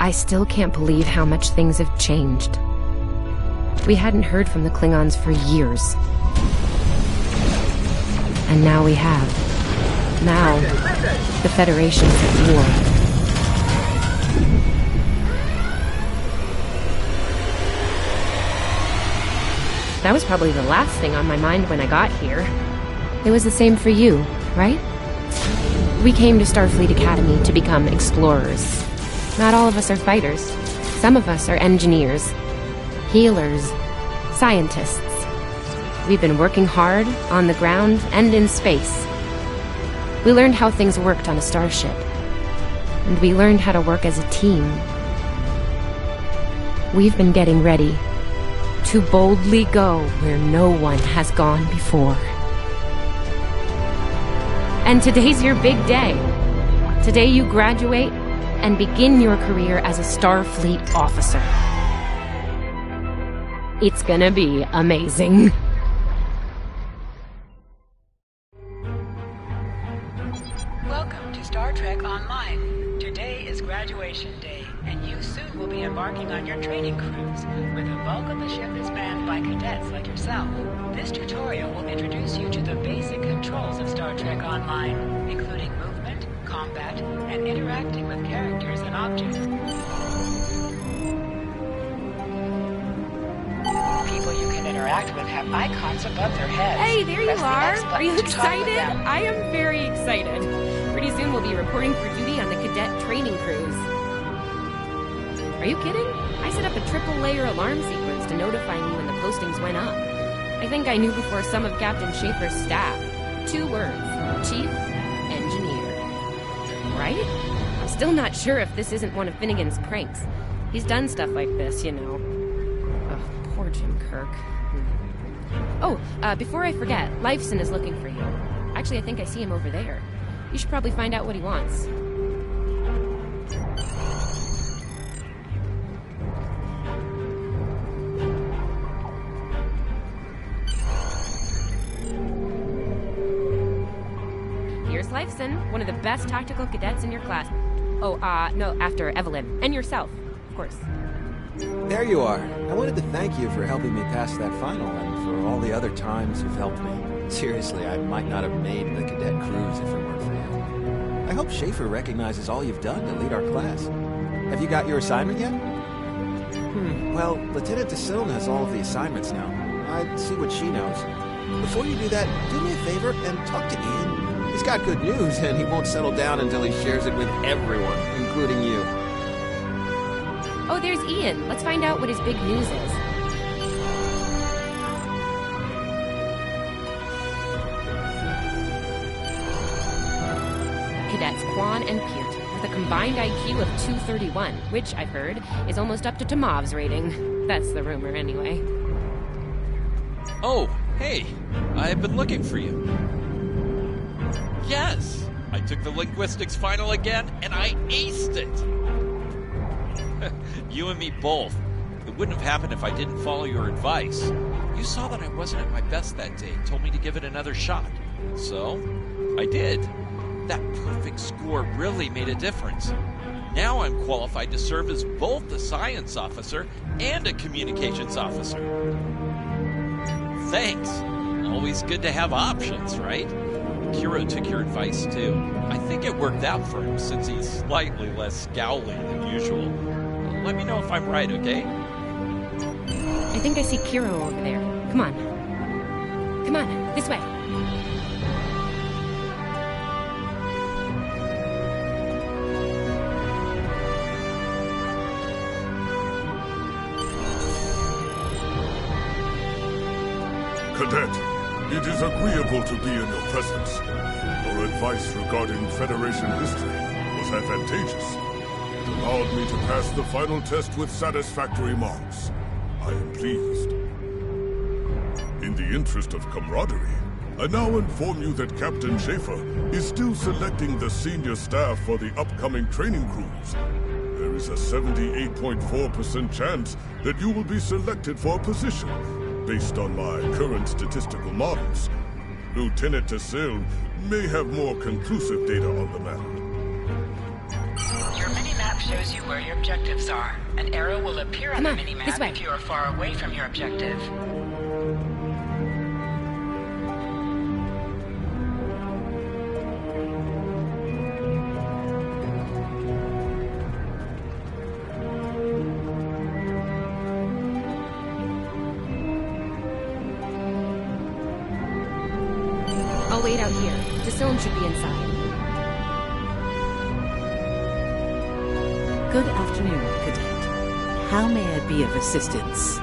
I still can't believe how much things have changed. We hadn't heard from the Klingons for years. And now we have. Now, the Federation's at war. That was probably the last thing on my mind when I got here. It was the same for you, right? We came to Starfleet Academy to become explorers. Not all of us are fighters. Some of us are engineers, healers, scientists. We've been working hard on the ground and in space. We learned how things worked on a starship. And we learned how to work as a team. We've been getting ready to boldly go where no one has gone before. And today's your big day. Today you graduate and begin your career as a Starfleet officer. It's gonna be amazing. Welcome to Star Trek Online. Today is graduation day, and you soon will be embarking on your training cruise, where the bulk of the ship is manned by cadets like yourself. This tutorial will introduce you to the basic controls of Star Trek Online, including movement, combat, and interacting with characters and objects. People you can interact with have icons above their heads. Hey, there you Press the are! X button Are you to talk with excited? them. I am very excited. Pretty soon we'll be reporting for duty on the cadet training cruise. Are you kidding? I set up a triple-layer alarm sequence to notify me when the postings went up. I think I knew before some of Captain Schaefer's staff. 2 words. Chief Engineer. Right? I'm still not sure if this isn't one of Finnegan's pranks. He's done stuff like this, you know. Ugh, poor Jim Kirk. Oh, before I forget, Lifeson is looking for you. Actually, I think I see him over there. You should probably find out what he wants. Here's Lifeson, one of the best tactical cadets in your class. Oh, no, after Evelyn. And yourself, of course. There you are. I wanted to thank you for helping me pass that final and for all the other times you've helped me. Seriously, I might not have made the cadet cruise if it weren't for you. I hope Schaefer recognizes all you've done to lead our class. Have you got your assignment yet? Well, Lieutenant DeSilne has all of the assignments now. I'd see what she knows. Before you do that, do me a favor and talk to Ian. He's got good news, and he won't settle down until he shares it with everyone, including you. Oh, there's Ian. Let's find out what his big news is. Cadets Quan and Peart, with a combined IQ of 231, which, I've heard, is almost up to Tomov's rating. That's the rumor, anyway. Oh, hey, I've been looking for you. Yes, I took the linguistics final again, and I aced it. You and me both. It wouldn't have happened if I didn't follow your advice. You saw that I wasn't at my best that day, told me to give it another shot. So, I did. That perfect score really made a difference. Now I'm qualified to serve as both a science officer and a communications officer. Thanks. Always good to have options, right? Kiro took your advice too. I think it worked out for him since he's slightly less scowly than usual. Let me know if I'm right, okay? I think I see Kiro over there. Come on. Come on, this way. Cadet, it is agreeable to be in your presence. Your advice regarding Federation history was advantageous. It allowed me to pass the final test with satisfactory marks. I am pleased. In the interest of camaraderie, I now inform you that Captain Schaefer is still selecting the senior staff for the upcoming training cruise. There is a 78.4% chance that you will be selected for a position, based on my current statistical models. Lieutenant DeSilne may have more conclusive data on the matter. Your minimap shows you where your objectives are. An arrow will appear on Come the on, this minimap way. if you are far away from your objective. I'll wait out here. Distillum should be inside. Good afternoon, Cadet. How may I be of assistance?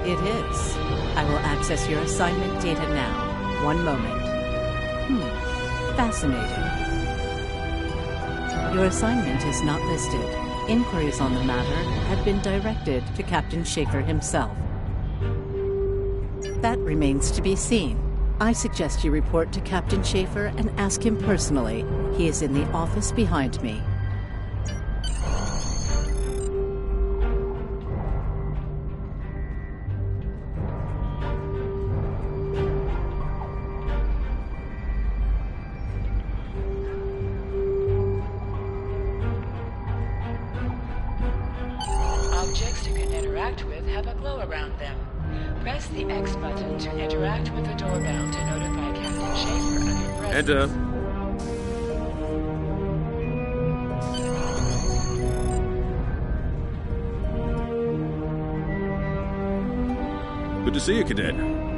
It is. I will access your assignment data now. One moment. Fascinating. Your assignment is not listed. Inquiries on the matter have been directed to Captain Schaefer himself. That remains to be seen. I suggest you report to Captain Schaefer and ask him personally. He is in the office behind me. Objects you can interact with have a glow around them. Press the X button to interact with the doorbell to notify Captain Schaefer of your presence. Enter. Good to see you, Cadet.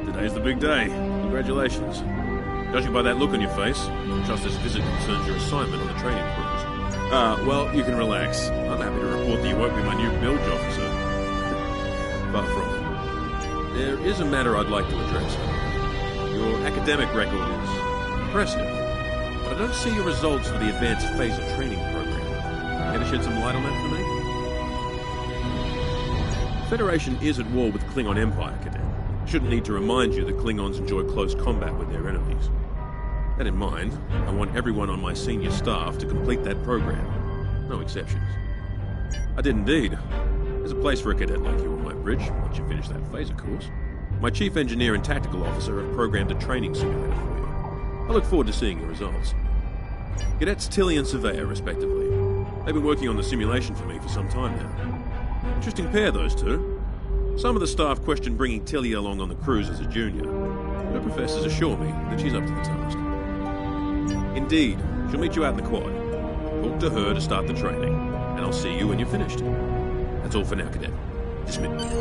Today's the big day. Congratulations. Judging by that look on your face, trust this visit concerns your assignment on the training cruise. Well, you can relax. I'm happy to report that you won't be my new bilge officer. Far from it. There is a matter I'd like to address. Your academic record is impressive, but I don't see your results for the advanced phaser training program. Care to shed some light on that for me? The Federation is at war with Klingon Empire, Cadet. Shouldn't need to remind you that Klingons enjoy close combat with their enemies. That in mind, I want everyone on my senior staff to complete that program. No exceptions. I did indeed. There's a place for a cadet like you on my bridge once you finish that phaser course. My chief engineer and tactical officer have programmed a training simulator for you. I look forward to seeing your results. Cadets Tilly and Surveyor, respectively. They've been working on the simulation for me for some time now. Interesting pair, those two. Some of the staff question bringing Tilly along on the cruise as a junior. Her professors assure me that she's up to the task. Indeed, she'll meet you out in the quad. Talk to her to start the training, and I'll see you when you're finished. That's all for now, Cadet. Dismissed.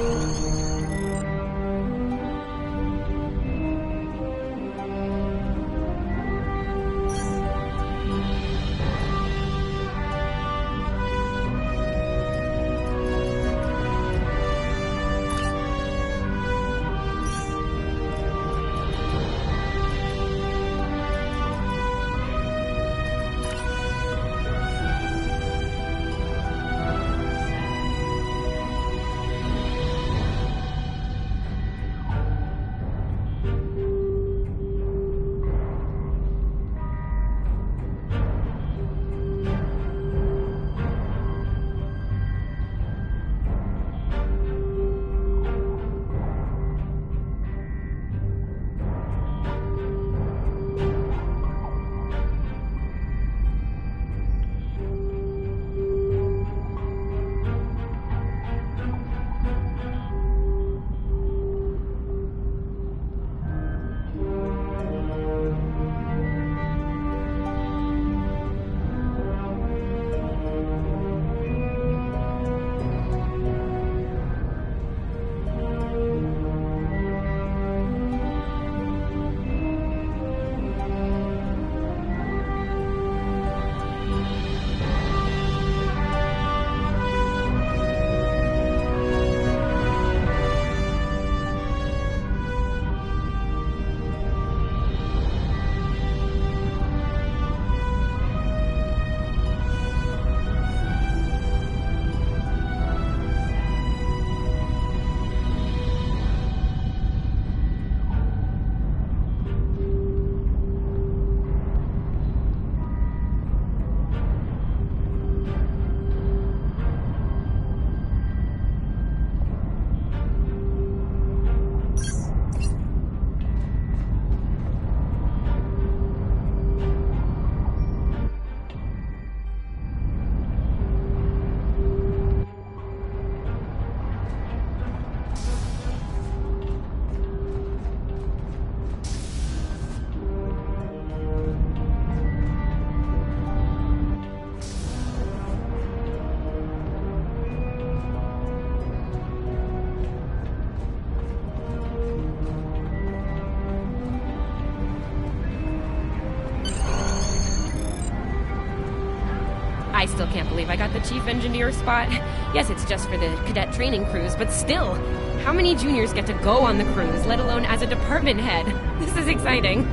still can't believe I got the chief engineer spot. Yes, it's just for the cadet training cruise, but still, how many juniors get to go on the cruise, let alone as a department head? This is exciting.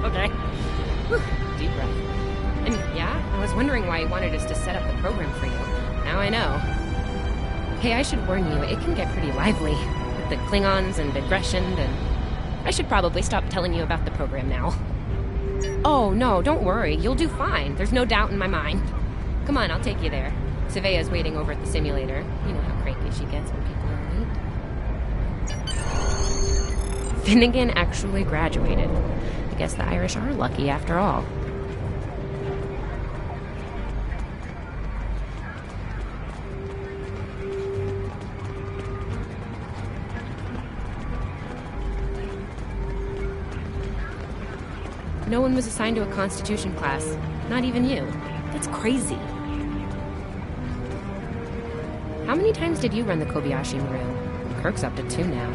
Okay. Whew. Deep breath. And yeah, I was wondering why you wanted us to set up the program for you. Now I know. Hey, I should warn you, it can get pretty lively. With the Klingons and aggression, and I should probably stop telling you about the program now. Oh, no, don't worry. You'll do fine. There's no doubt in my mind. Come on, I'll take you there. Savea's waiting over at the simulator. You know how cranky she gets when people are late. Finnegan actually graduated. I guess the Irish are lucky after all. No one was assigned to a Constitution class. Not even you. That's crazy. How many times did you run the Kobayashi Maru? Kirk's up to 2 now.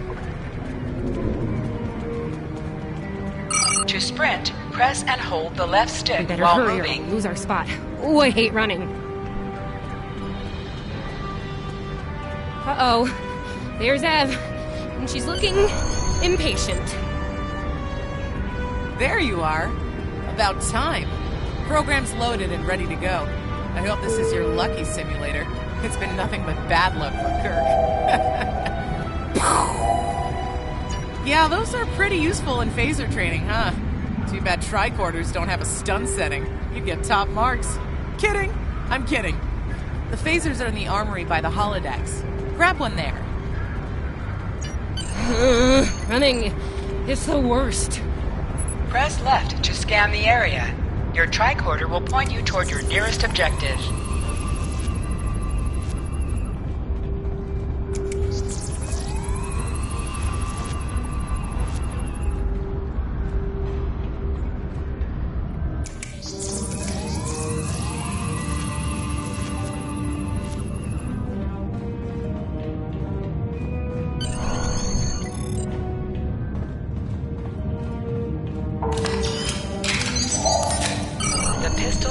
To sprint, press and hold the left We stick better while hurry or moving. we'll lose our spot. Oh, I hate running. Uh-oh. There's Ev. And she's looking impatient. There you are. About time. Program's loaded and ready to go. I hope this is your lucky simulator. It's been nothing but bad luck for Kirk. Yeah, those are pretty useful in phaser training, huh? Too bad tricorders don't have a stun setting. You'd get top marks. Kidding. I'm kidding. The phasers are in the armory by the holodecks. Grab one there. Running is the worst. Press left to scan the area. Your tricorder will point you toward your nearest objective.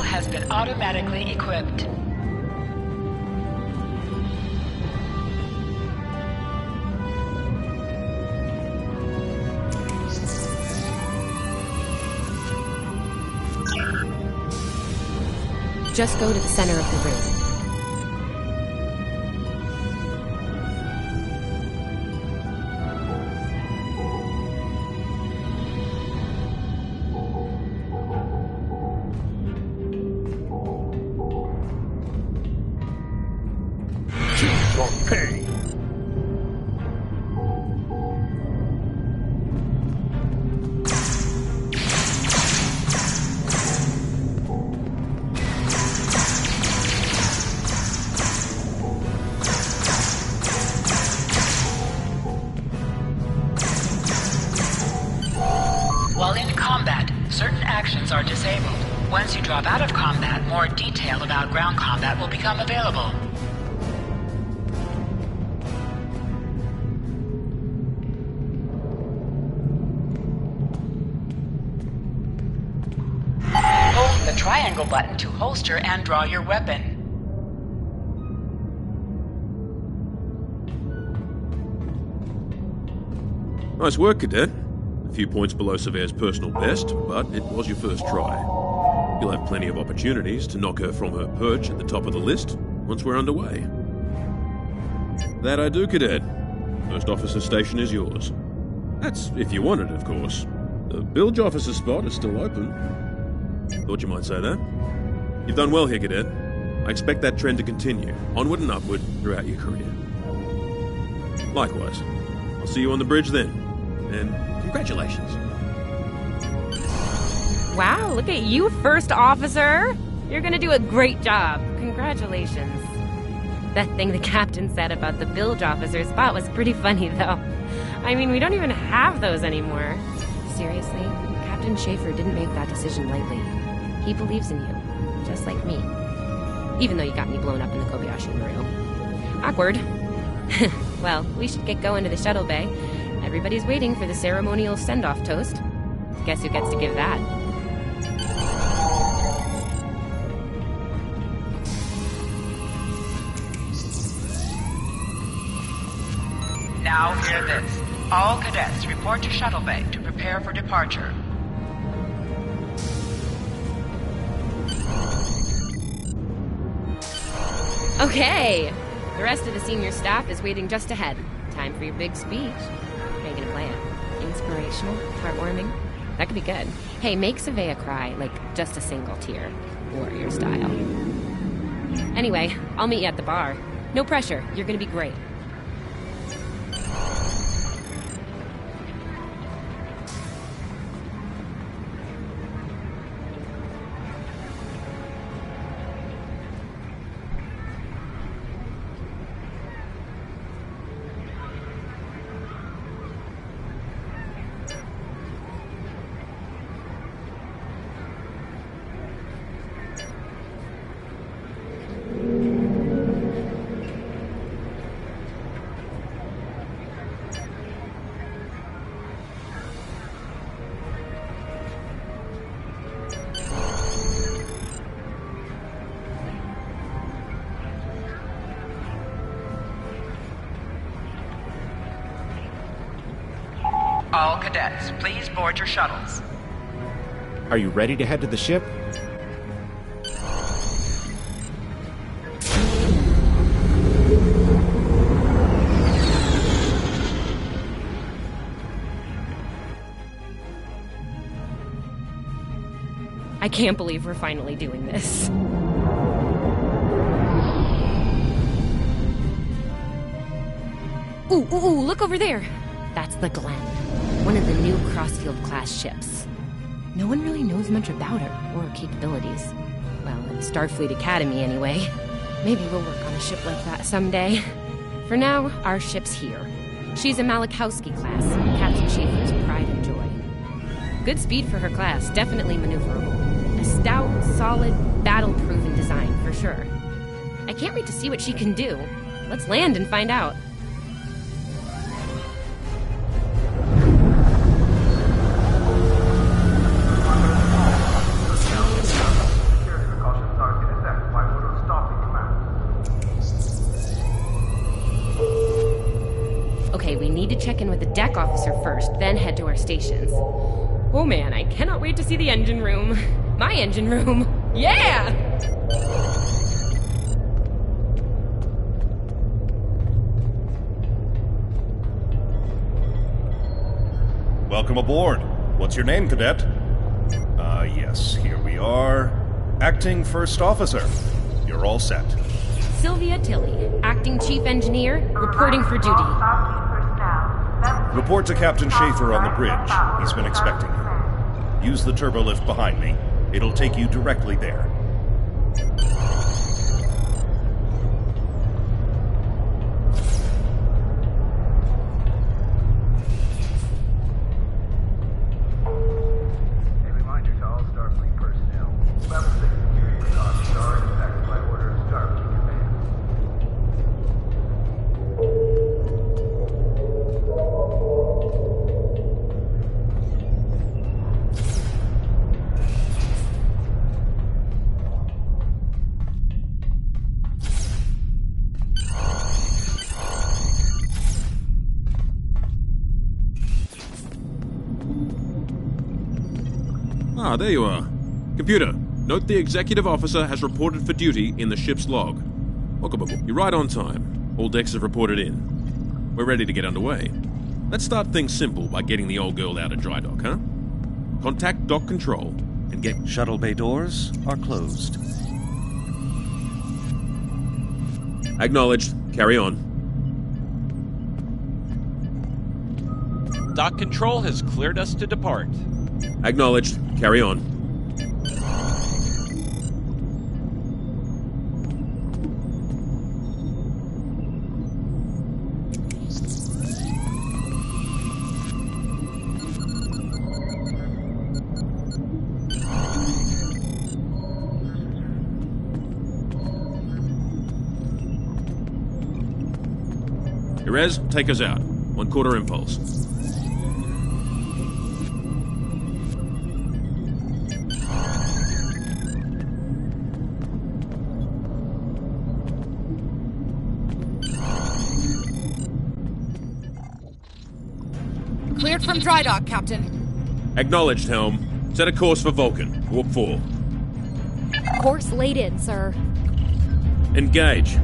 Has been automatically equipped. Just go to the center of the room. While in combat, certain actions are disabled. Once you drop out of combat, more detail about ground combat will become available. Hold the triangle button to holster and draw your weapon. Nice work, Cadet. A few points below Surveyor's personal best, but it was your first try. You'll have plenty of opportunities to knock her from her perch at the top of the list once we're underway. That I do, Cadet. First officer station is yours. That's if you want it, of course. The bilge officer spot is still open. Thought you might say that. You've done well here, Cadet. I expect that trend to continue, onward and upward, throughout your career. Likewise. I'll see you on the bridge then. And congratulations. Wow, look at you, first officer. You're gonna do a great job. Congratulations. That thing the captain said about the bilge officer spot was pretty funny, though. I mean, we don't even have those anymore. Seriously, Captain Schaefer didn't make that decision lightly. He believes in you, just like me. Even though you got me blown up in the Kobayashi Maru. Awkward. Well, we should get going to the shuttle bay. Everybody's waiting for the ceremonial send-off toast. Guess who gets to give that? Now hear this. All cadets report to shuttle bay to prepare for departure. Okay! The rest of the senior staff is waiting just ahead. Time for your big speech. How are you gonna play it? Inspirational? Heartwarming? That could be good. Hey, make Savea cry, like just a single tear. Warrior style. Anyway, I'll meet you at the bar. No pressure, you're gonna be great. All cadets, please board your shuttles. Are you ready to head to the ship? I can't believe we're finally doing this. Ooh, look over there! That's the Glen, one of the new Crossfield-class ships. No one really knows much about her or her capabilities. Well, in Starfleet Academy anyway. Maybe we'll work on a ship like that someday. For now, our ship's here. She's a Malachowski class, Captain Schaefer's pride and joy. Good speed for her class, definitely maneuverable. A stout, solid, battle-proven design, for sure. I can't wait to see what she can do. Let's land and find out. Okay, we need to check in with the deck officer first, then head to our stations. Oh man, I cannot wait to see the engine room. My engine room. Yeah! Welcome aboard. What's your name, cadet? Yes, here we are. Acting First Officer. You're all set. Sylvia Tilley, Acting Chief Engineer, reporting for duty. Report to Captain Schaefer on the bridge. He's been expecting you. Use the turbolift behind me. It'll take you directly there. A reminder to all Starfleet personnel. Level 6 security precautions are in effect by order of Starfleet Command. Ah, there you are. Computer, note the executive officer has reported for duty in the ship's log. Welcome aboard. You're right on time. All decks have reported in. We're ready to get underway. Let's start things simple by getting the old girl out of dry dock, huh? Contact dock control and get... Shuttle bay doors are closed. Acknowledged. Carry on. Dock control has cleared us to depart. Acknowledged. Carry on. Erez, take us out. 1/4 impulse. from dry dock, Captain. Acknowledged, Helm. Set a course for Vulcan. Warp 4. Course laid in, sir. Engage.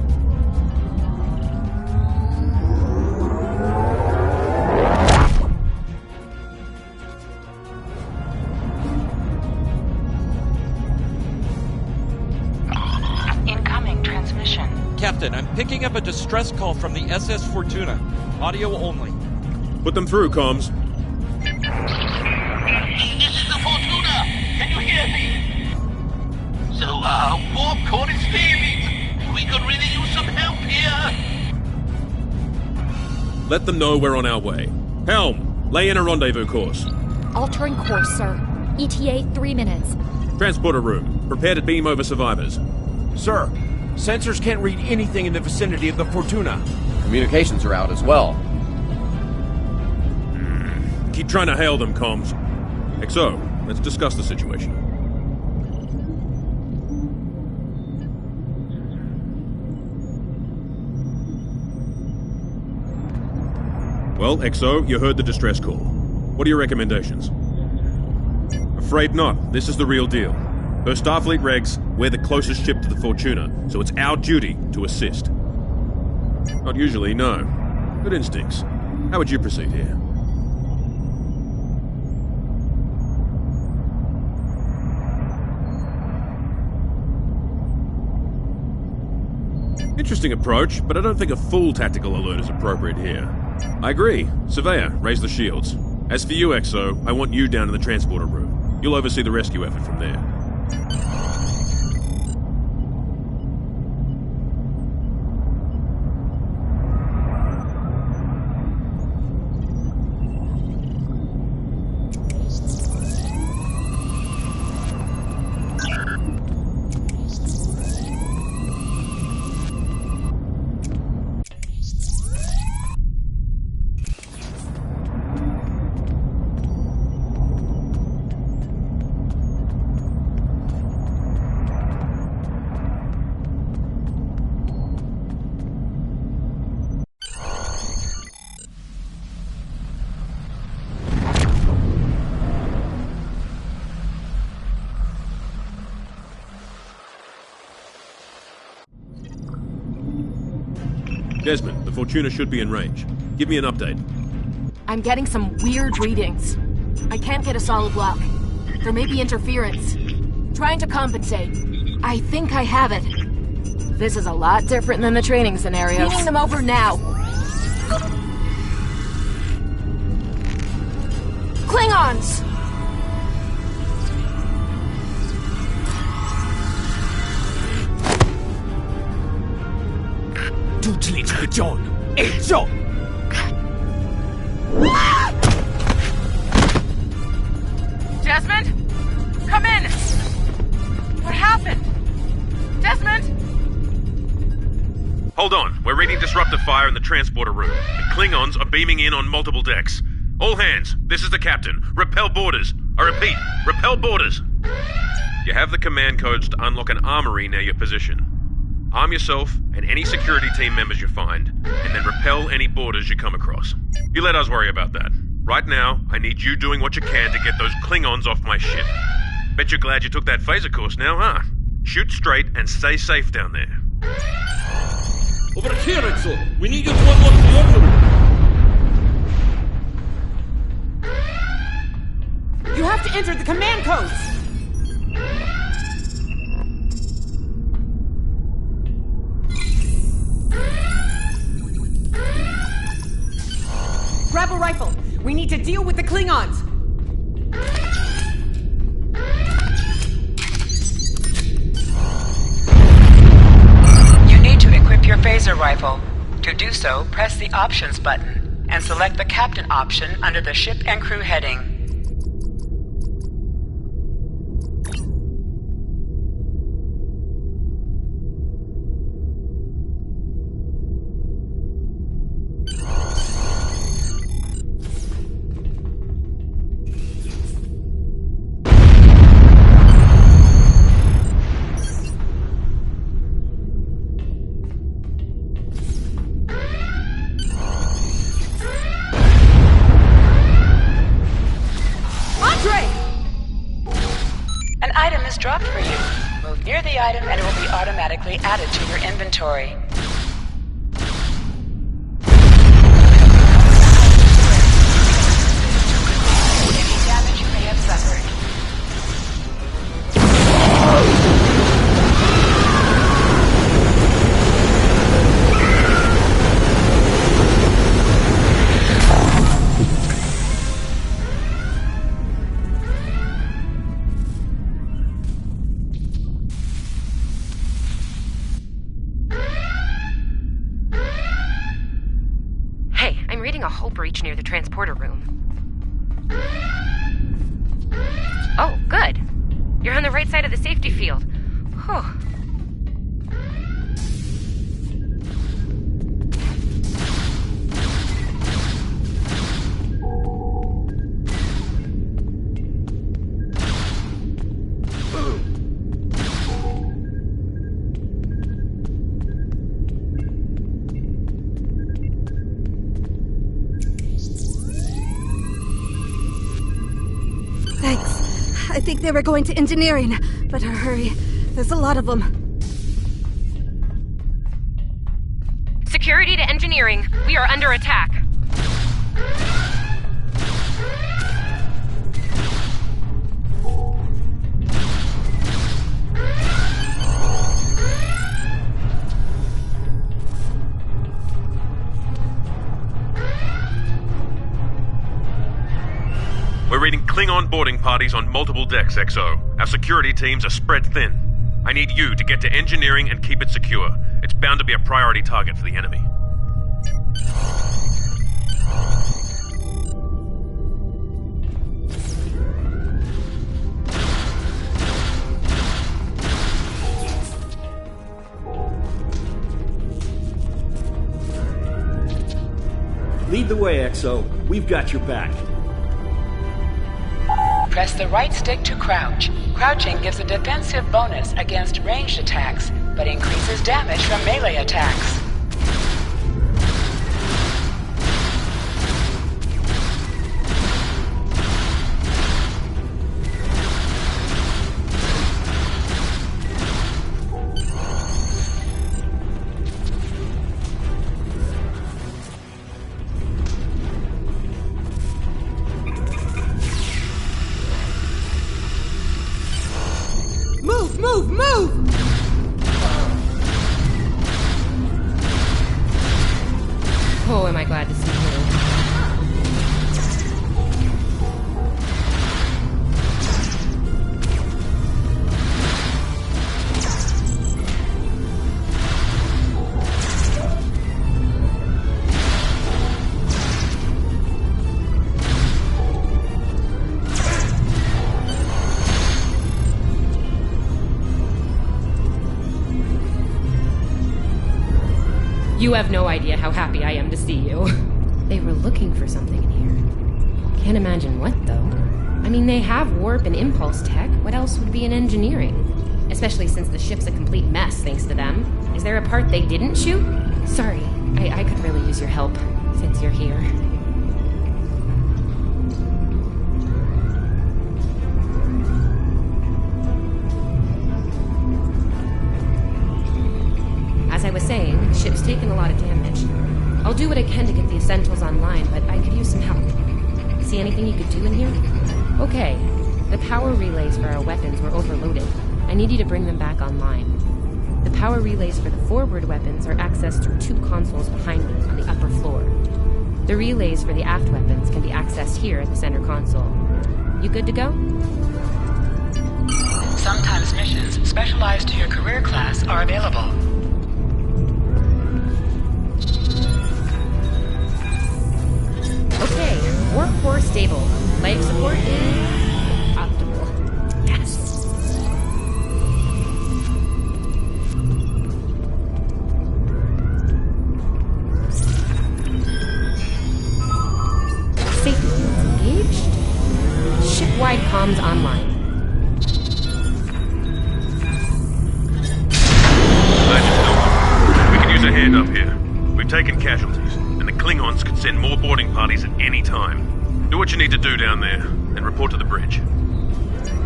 Incoming transmission. Captain, I'm picking up a distress call from the SS Fortuna. Audio only. Put them through, comms. This is the Fortuna! Can you hear me? So, warp core is failing. We could really use some help here. Let them know we're on our way. Helm, lay in a rendezvous course. Altering course, sir. ETA 3 minutes. Transporter room. Prepare to beam over survivors. Sir, sensors can't read anything in the vicinity of the Fortuna. Communications are out as well. Keep trying to hail them, comms. XO, let's discuss the situation. Well, XO, you heard the distress call. What are your recommendations? Afraid not. This is the real deal. Per Starfleet regs, we're the closest ship to the Fortuna, so it's our duty to assist. Not usually, no. Good instincts. How would you proceed here? Interesting approach, but I don't think a full tactical alert is appropriate here. I agree. Surveyor, raise the shields. As for you, XO, I want you down in the transporter room. You'll oversee the rescue effort from there. Desmond, the Fortuna should be in range. Give me an update. I'm getting some weird readings. I can't get a solid lock. There may be interference. Trying to compensate. I think I have it. This is a lot different than the training scenarios. Beaming them over now. Klingons! Desmond? Come in! What happened? Desmond? Hold on. We're reading disruptive fire in the transporter room. The Klingons are beaming in on multiple decks. All hands, this is the captain. Repel boarders. I repeat, repel boarders. You have the command codes to unlock an armory near your position. Arm yourself and any security team members you find, and then repel any boarders you come across. You let us worry about that. Right now, I need you doing what you can to get those Klingons off my ship. Bet you're glad you took that phaser course now, huh? Shoot straight and stay safe down there. Over here, Axel! We need you to unlock the armory! You have to enter the command codes! Grab a rifle! We need to deal with the Klingons! You need to equip your phaser rifle. To do so, press the Options button and select the Captain option under the Ship and Crew heading. Near the item and it will be automatically added to your inventory. Any damage you may have suffered. A hull breach near the transporter room. Oh, good. You're on the right side of the safety field. Whew. I think they were going to engineering. Better hurry. There's a lot of them. Security to engineering. We are under attack. We're reading Klingon boarding parties on multiple decks, XO. Our security teams are spread thin. I need you to get to engineering and keep it secure. It's bound to be a priority target for the enemy. Lead the way, XO. We've got your back. Press the right stick to crouch. Crouching gives a defensive bonus against ranged attacks, but increases damage from melee attacks. Move! Oh, am I glad to see you. You have no idea how happy I am to see you. They were looking for something in here. Can't imagine what, though. I mean, they have warp and impulse tech. What else would be in engineering? Especially since the ship's a complete mess, thanks to them. Is there a part they didn't shoot? Sorry, I could really use your help, since you're here. As I was saying, the ship's taken a lot of damage. I'll do what I can to get the essentials online, but I could use some help. See anything you could do in here? Okay. The power relays for our weapons were overloaded. I need you to bring them back online. The power relays for the forward weapons are accessed through two consoles behind me on the upper floor. The relays for the aft weapons can be accessed here at the center console. You good to go? Sometimes missions specialized to your career class are available. Okay, warp core stable. Life support is optimal. Yes. Safety fields engaged. Ship-wide comms online. We can use a hand up here. We've taken casualties, and the Klingons can send more boarding parties at any time. Do what you need to do down there, and report to the bridge.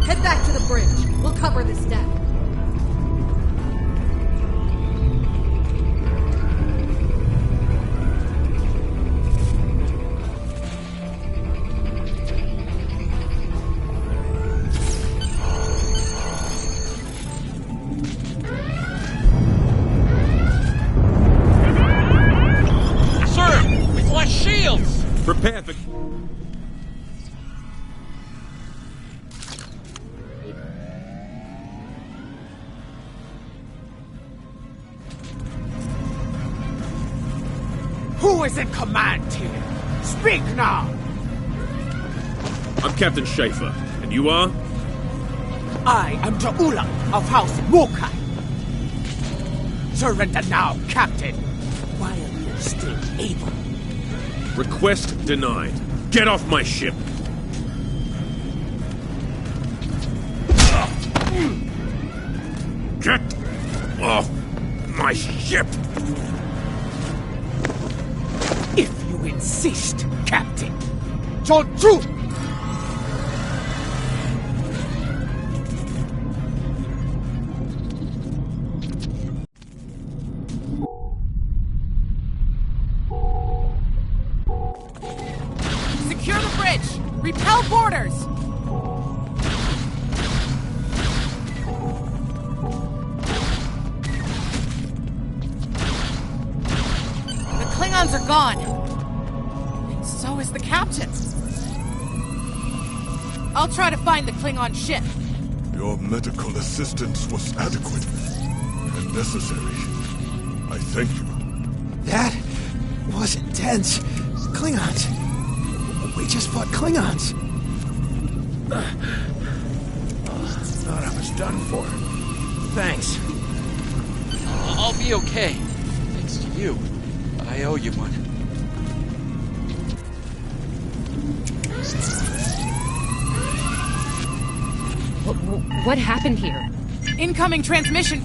Head back to the bridge. We'll cover this deck. Who is in command here? Speak now! I'm Captain Schaefer, and you are? I am Ja'ula of House Mokai. Surrender now, Captain, while you're still able. Request denied. Get off my ship! Get off my ship! If you insist, Captain. Joju! Secure the bridge! Repel boarders! The Klingons are gone. And so is the captain. I'll try to find the Klingon ship. Your medical assistance was adequate and necessary. I thank you. That was intense. Klingons. We just fought Klingons. Thought I was done for. Thanks. I'll be okay. Thanks to you. I owe you one. What happened here? Incoming transmission.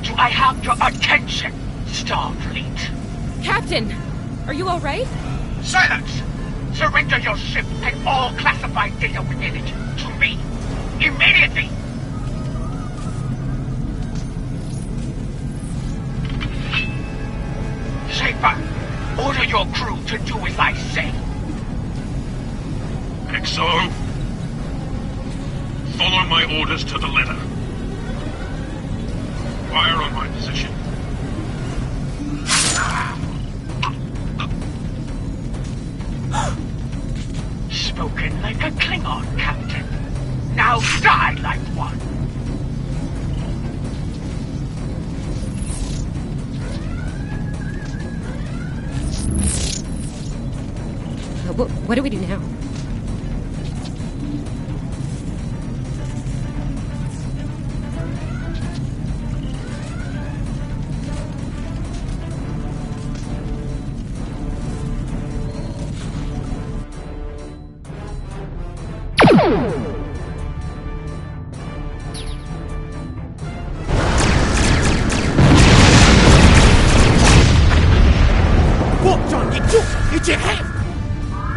Do I have your attention, Starfleet? Captain, are you all right? Silence! Surrender your ship and all classified data within it to me. Immediately! Schaefer, order your crew to do as I say. XO, follow my orders to the letter. Fire on my position. Spoken like a Klingon, Captain. Now die like one. What do we do now?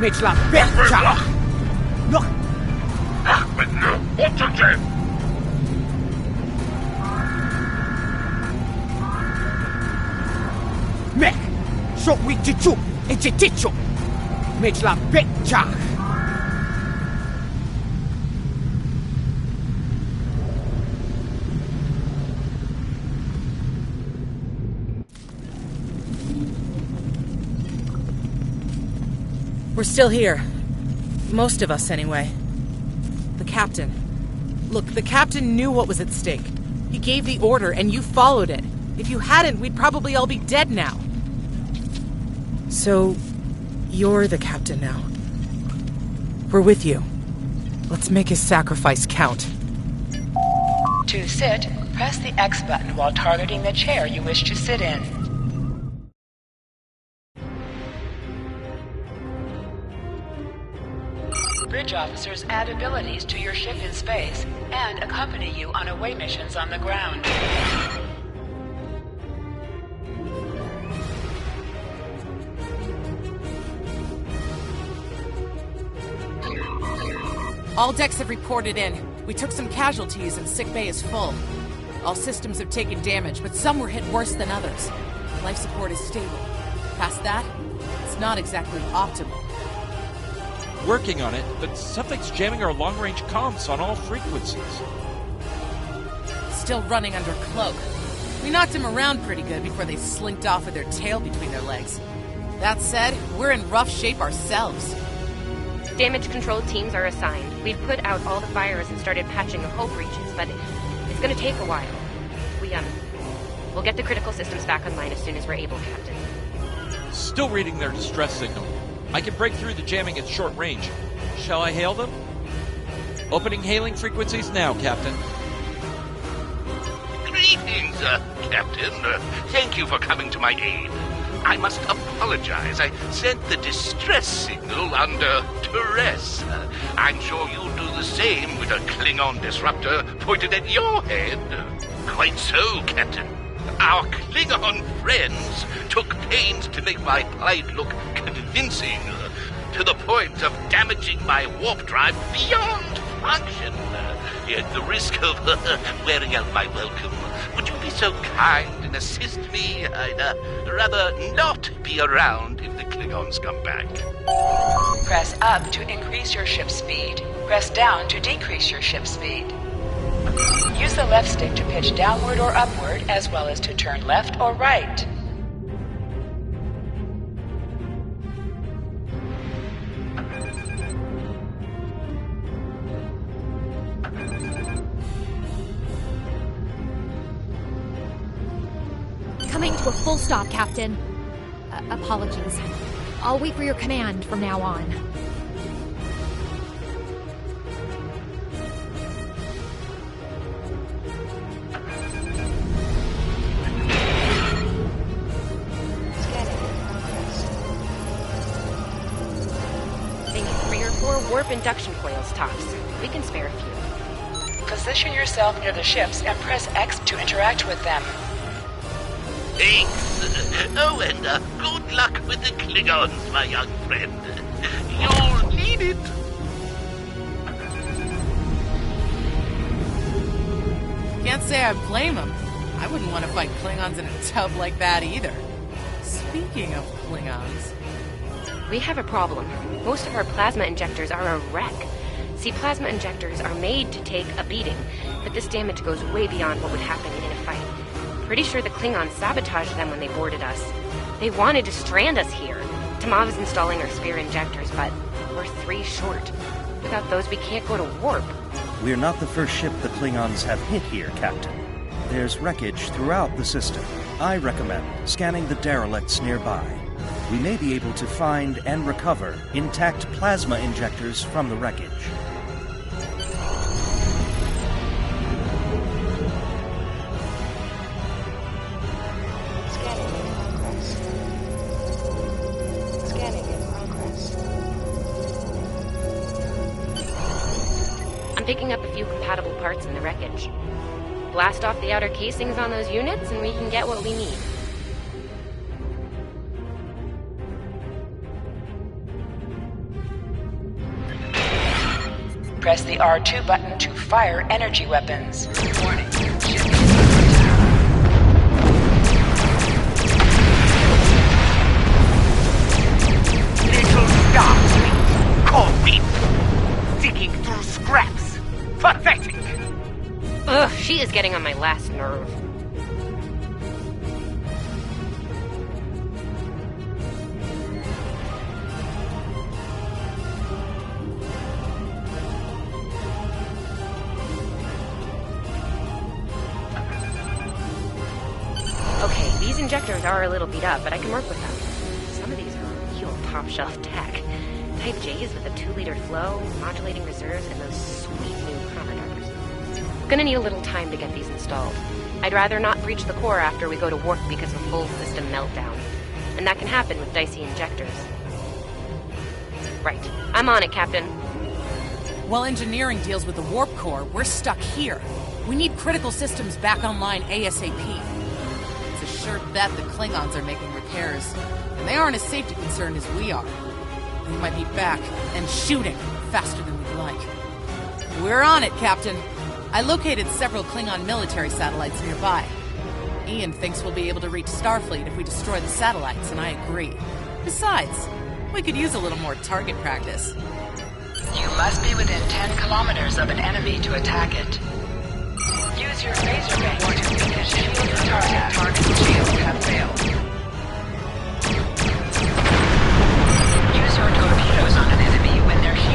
Makes la bella. Look. But no, what to do? Mech, so we tichu, it's a tichu. Makes la bella. We're still here. Most of us, anyway. The captain. Look, the captain knew what was at stake. He gave the order, and you followed it. If you hadn't, we'd probably all be dead now. So, you're the captain now. We're with you. Let's make his sacrifice count. To sit, press the X button while targeting the chair you wish to sit in. Bridge officers add abilities to your ship in space and accompany you on away missions on the ground. All decks have reported in. We took some casualties and sick bay is full. All systems have taken damage, but some were hit worse than others. Life support is stable. Past that, it's not exactly optimal. Working on it, but something's jamming our long-range comms on all frequencies. Still running under cloak. We knocked him around pretty good before they slinked off with their tail between their legs. That said, we're in rough shape ourselves. Damage control teams are assigned. We've put out all the fires and started patching the hull breaches, but it's gonna take a while. We'll get the critical systems back online as soon as we're able, Captain. Still reading their distress signal. I can break through the jamming at short range. Shall I hail them? Opening hailing frequencies now, Captain. Greetings, Captain. Thank you for coming to my aid. I must apologize. I sent the distress signal under duress. I'm sure you'll do the same with a Klingon disruptor pointed at your head. Quite so, Captain. Our Klingon friends took pains to make my plight look convincing, to the point of damaging my warp drive beyond function. At the risk of wearing out my welcome, would you be so kind and assist me? I'd rather not be around if the Klingons come back. Press up to increase your ship speed. Press down to decrease your ship speed. Use the left stick to pitch downward or upward, as well as to turn left or right. Coming to a full stop, Captain. Apologies. I'll wait for your command from now on. Warp induction coils, tops. We can spare a few. Position yourself near the ships and press X to interact with them. Thanks. Oh, and good luck with the Klingons, my young friend. You'll need it. Can't say I blame him. I wouldn't want to fight Klingons in a tub like that either. Speaking of Klingons... We have a problem. Most of our plasma injectors are a wreck. See, plasma injectors are made to take a beating, but this damage goes way beyond what would happen in a fight. Pretty sure the Klingons sabotaged them when they boarded us. They wanted to strand us here. Tamav is installing our spear injectors, but we're 3 short. Without those, we can't go to warp. We're not the first ship the Klingons have hit here, Captain. There's wreckage throughout the system. I recommend scanning the derelicts nearby. We may be able to find and recover intact plasma injectors from the wreckage. Scanning in progress. I'm picking up a few compatible parts in the wreckage. Blast off the outer casings on those units and we can get what we need. Press the R2 button to fire energy weapons. Warning. Little dark cold meat, digging through scraps. Pathetic. Ugh, she is getting on my last nerve. Okay, these injectors are a little beat up, but I can work with them. Some of these are real top-shelf tech. Type J's with a 2-liter flow, modulating reserves, and those sweet new commodores. Gonna need a little time to get these installed. I'd rather not breach the core after we go to warp because of a full system meltdown. And that can happen with dicey injectors. Right. I'm on it, Captain. While engineering deals with the warp core, we're stuck here. We need critical systems back online ASAP. It's a sure bet the Klingons are making repairs, and they aren't as safety concerned as we are. They might be back and shooting faster than we'd like. We're on it, Captain. I located several Klingon military satellites nearby. Ian thinks we'll be able to reach Starfleet if we destroy the satellites, and I agree. Besides, we could use a little more target practice. You must be within 10 kilometers of an enemy to attack it. Use your phaser range to weaken shield the target. Target shields have failed. Use your torpedoes on an enemy when their shield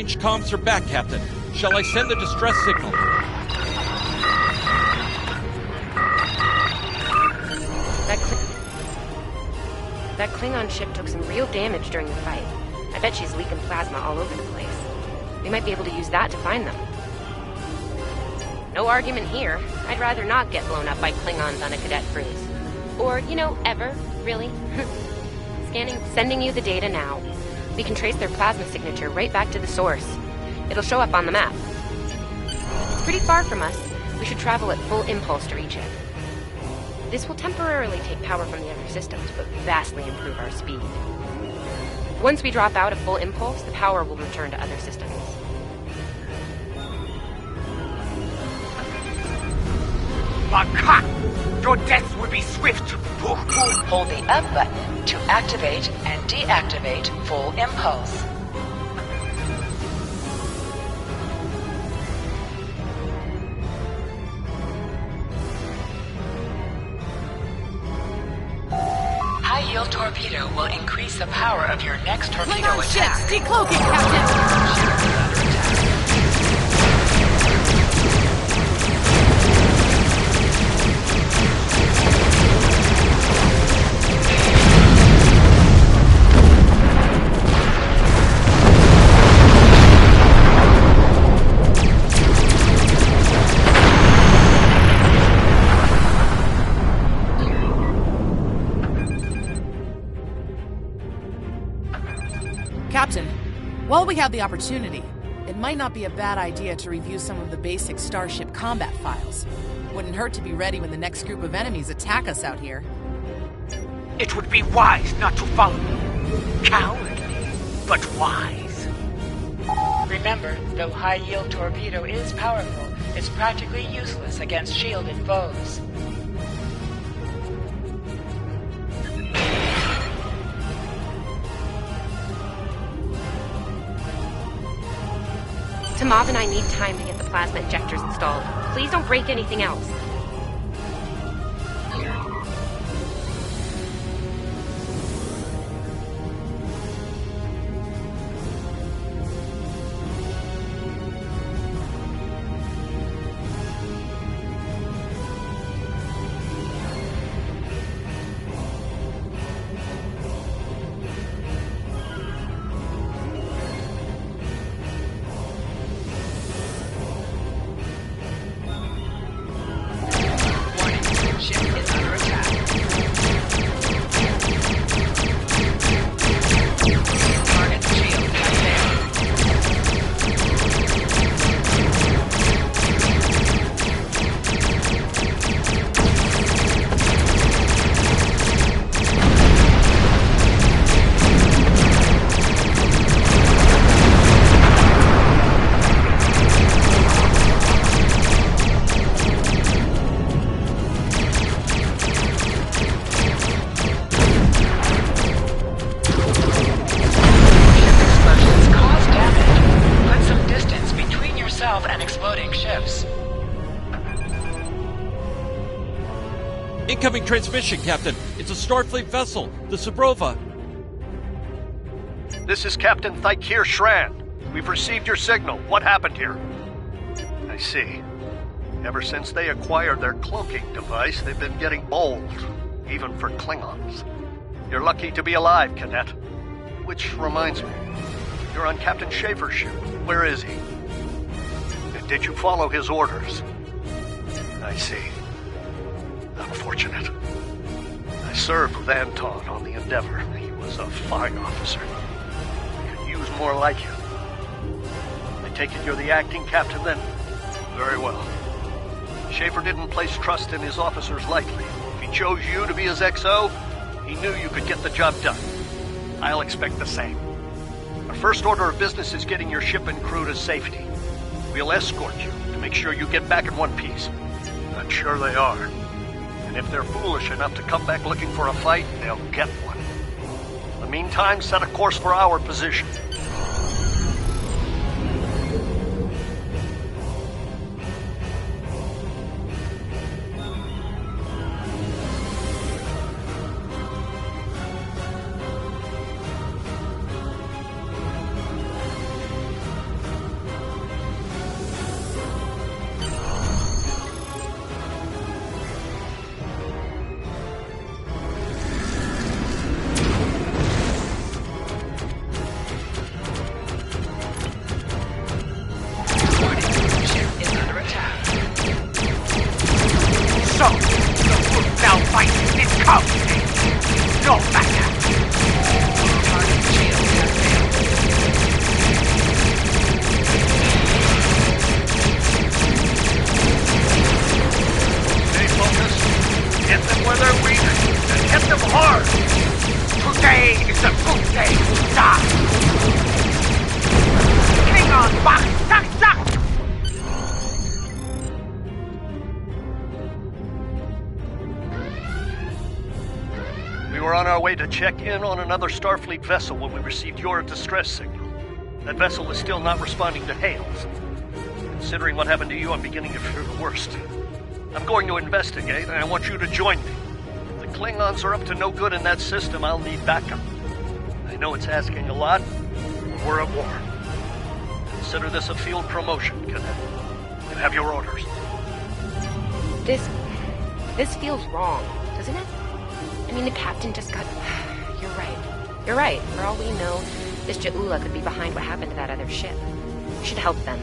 Long-range comms are back, Captain. Shall I send the distress signal? That Klingon ship took some real damage during the fight. I bet she's leaking plasma all over the place. We might be able to use that to find them. No argument here. I'd rather not get blown up by Klingons on a cadet cruise. Or, ever, really. Sending you the data now. We can trace their plasma signature right back to the source. It'll show up on the map. It's pretty far from us. We should travel at full impulse to reach it. This will temporarily take power from the other systems, but vastly improve our speed. Once we drop out of full impulse, the power will return to other systems. Baka! Your death will be swift! Hold the up button to activate and deactivate full impulse. High-yield torpedo will increase the power of your next torpedo Klingon attack. ships decloaking, Captain! Captain, while we have the opportunity, it might not be a bad idea to review some of the basic Starship combat files. Wouldn't hurt to be ready when the next group of enemies attack us out here. It would be wise not to follow me. Cowardly, but wise. Remember, though high-yield torpedo is powerful, it's practically useless against shielded foes. Tamav and I need time to get the plasma injectors installed. Please don't break anything else. Incoming transmission, Captain. It's a Starfleet vessel, the Sabrova. This is Captain Thykir Shran. We've received your signal. What happened here? I see. Ever since they acquired their cloaking device, they've been getting bold, even for Klingons. You're lucky to be alive, Cadet. Which reminds me, you're on Captain Schaefer's ship. Where is he? And did you follow his orders? I see. Unfortunate. I served with Anton on the Endeavor. He was a fine officer. We could use more like him. I take it you're the acting captain then? Very well. Schaefer didn't place trust in his officers lightly. If he chose you to be his XO, he knew you could get the job done. I'll expect the same. Our first order of business is getting your ship and crew to safety. We'll escort you to make sure you get back in one piece. I'm sure they are. And if they're foolish enough to come back looking for a fight, they'll get one. In the meantime, set a course for our position. their weaknesses and hit them hard. Today is a good day to die. Klingon, wach, zack, zack! We were on our way to check in on another Starfleet vessel when we received your distress signal. That vessel is still not responding to hails. Considering what happened to you, I'm beginning to fear the worst. I'm going to investigate, and I want you to join me. If the Klingons are up to no good in that system, I'll need backup. I know it's asking a lot, but we're at war. Consider this a field promotion, Cadet. You have your orders. This feels wrong, doesn't it? I mean, the captain just got... You're right. You're right. For all we know, this Ja'ula could be behind what happened to that other ship. We should help them.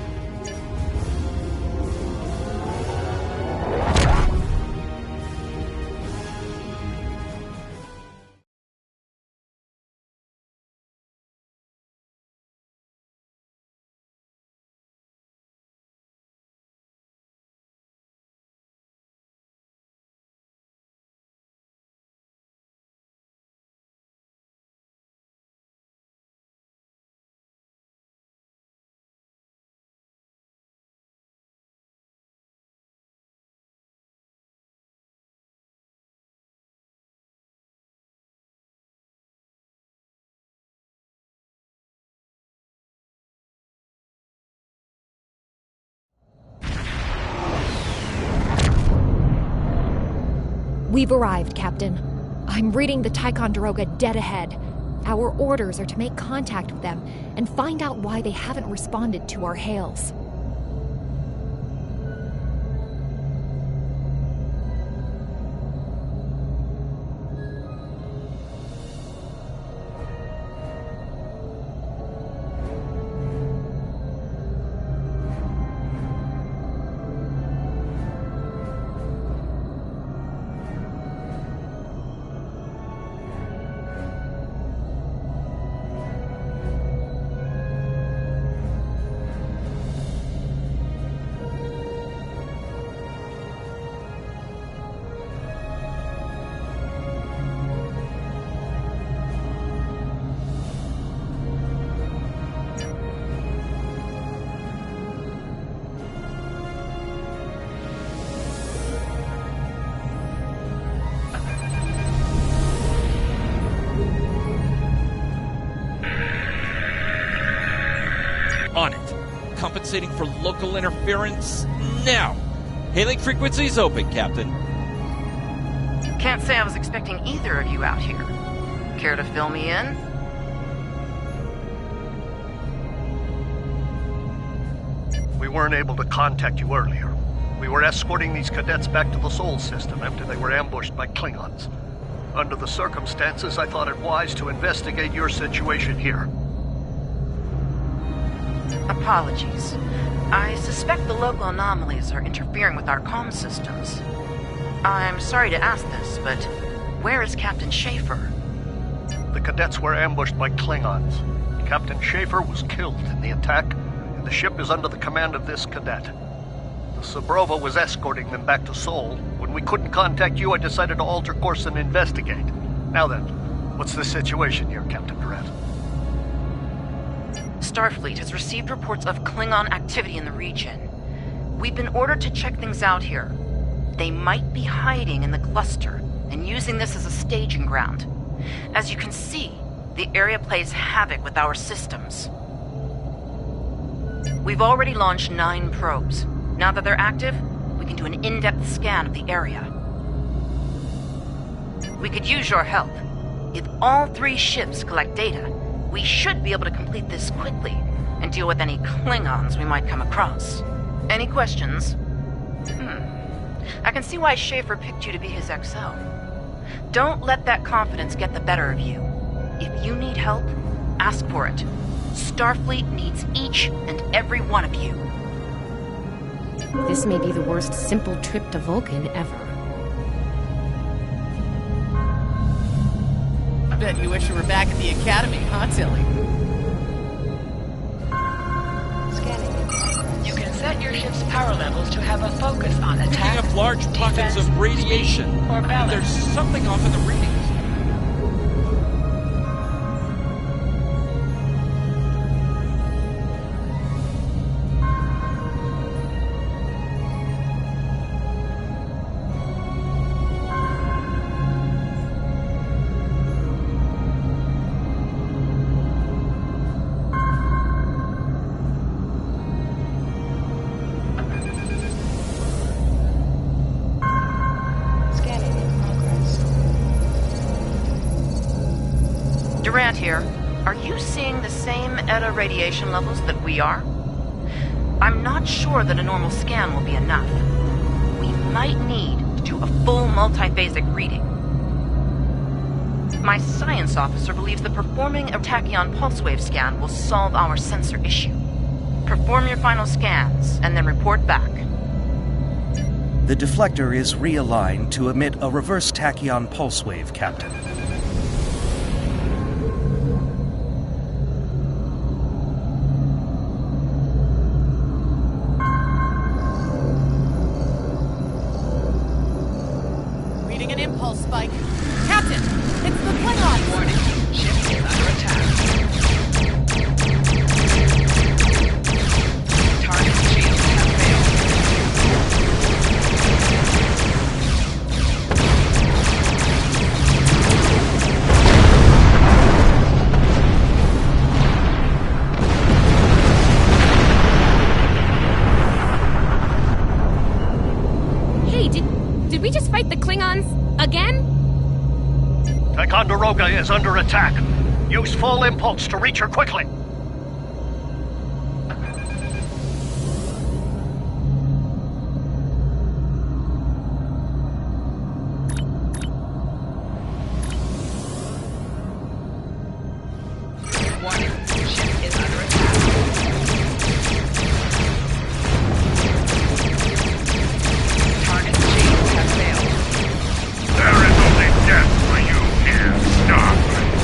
We've arrived, Captain. I'm reading the Ticonderoga dead ahead. Our orders are to make contact with them and find out why they haven't responded to our hails. On it. Compensating for local interference now. Hailing frequencies open, Captain. Can't say I was expecting either of you out here. Care to fill me in? We weren't able to contact you earlier. We were escorting these cadets back to the Sol system after they were ambushed by Klingons. Under the circumstances, I thought it wise to investigate your situation here. Apologies. I suspect the local anomalies are interfering with our comm systems. I'm sorry to ask this, but where is Captain Schaefer? The cadets were ambushed by Klingons. Captain Schaefer was killed in the attack, and the ship is under the command of this cadet. The Sabrova was escorting them back to Sol. When we couldn't contact you, I decided to alter course and investigate. Now then, what's the situation here, Captain Durrett? Starfleet has received reports of Klingon activity in the region. We've been ordered to check things out here. They might be hiding in the cluster and using this as a staging ground. As you can see, the area plays havoc with our systems. We've already launched 9 probes. Now that they're active, we can do an in-depth scan of the area. We could use your help. If all 3 ships collect data, we should be able to complete this quickly and deal with any Klingons we might come across. Any questions? I can see why Schaefer picked you to be his XO. Don't let that confidence get the better of you. If you need help, ask for it. Starfleet needs each and every one of you. This may be the worst simple trip to Vulcan ever. I bet you wish you were back at the Academy, huh, Tilly? Scanning. You can set your your ship's power levels to have a focus on attack, Picking up large pockets defense, of radiation. speed, or balance. There's something off in the readings. Durant here. Are you seeing the same ETA radiation levels that we are? I'm not sure that a normal scan will be enough. We might need to do a full multiphasic reading. My science officer believes that performing a tachyon pulse wave scan will solve our sensor issue. Perform your final scans, and then report back. The deflector is realigned to emit a reverse tachyon pulse wave, Captain. Reading an impulse spike. Captain, it's the Klingon! Warning, ship is under attack. Target shields have failed. Hey, did we just fight the Klingons again? Ticonderoga is under attack. Use full impulse to reach her quickly. Warning, ship is under attack. Target shields have failed. There is only death for you here, Starfleet.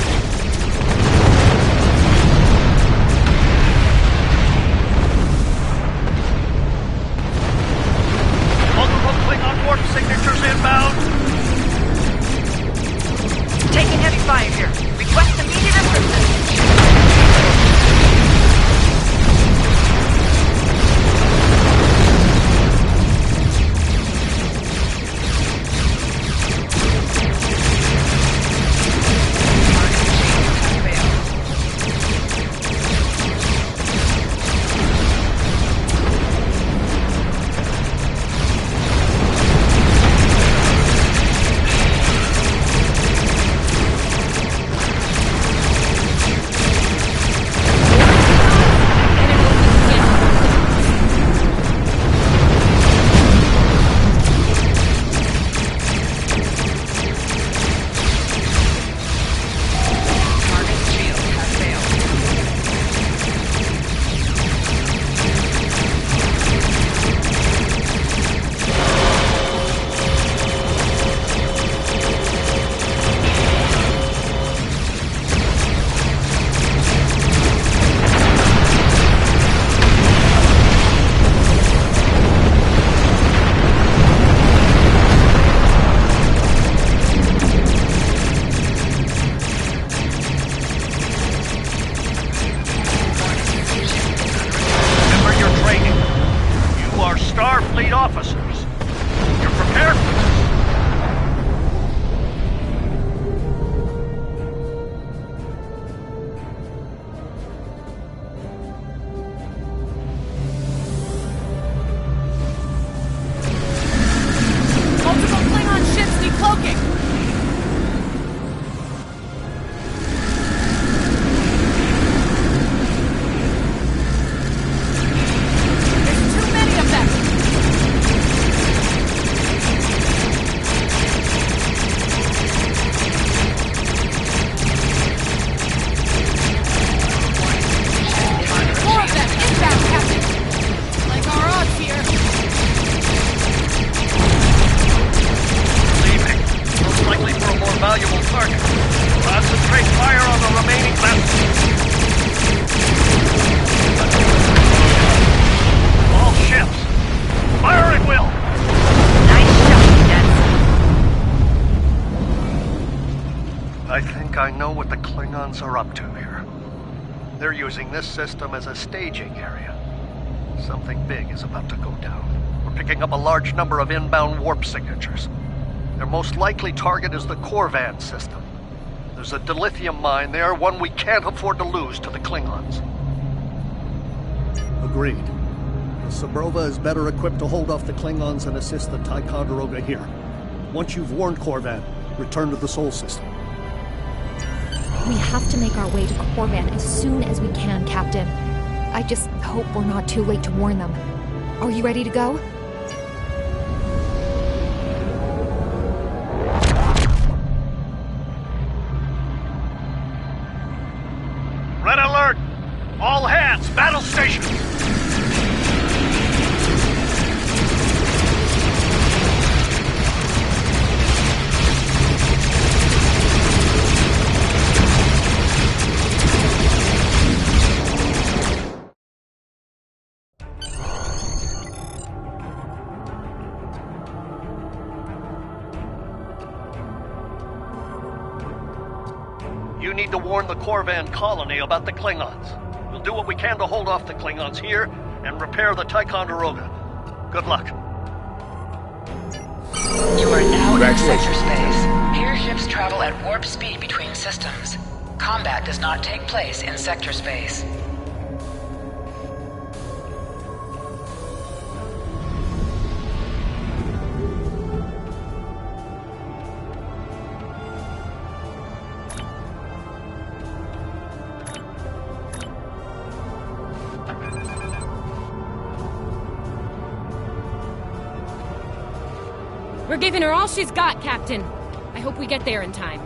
I think I know what the Klingons are up to here. They're using this system as a staging area. Something big is about to go down. We're picking up a large number of inbound warp signatures. Their most likely target is the Corvan system. There's a dilithium mine there, one we can't afford to lose to the Klingons. Agreed. The Sabrova is better equipped to hold off the Klingons and assist the Ticonderoga here. Once you've warned Corvan, return to the Sol system. We have to make our way to Corvan as soon as we can, Captain. I just hope we're not too late to warn them. Are you ready to go? Red alert! All hands, battle station! You need to warn the Corvan colony about the Klingons. We'll do what we can to hold off the Klingons here and repair the Ticonderoga. Good luck. You are now in sector space. Here ships travel at warp speed between systems. Combat does not take place in sector space. We're giving her all she's got, Captain. I hope we get there in time.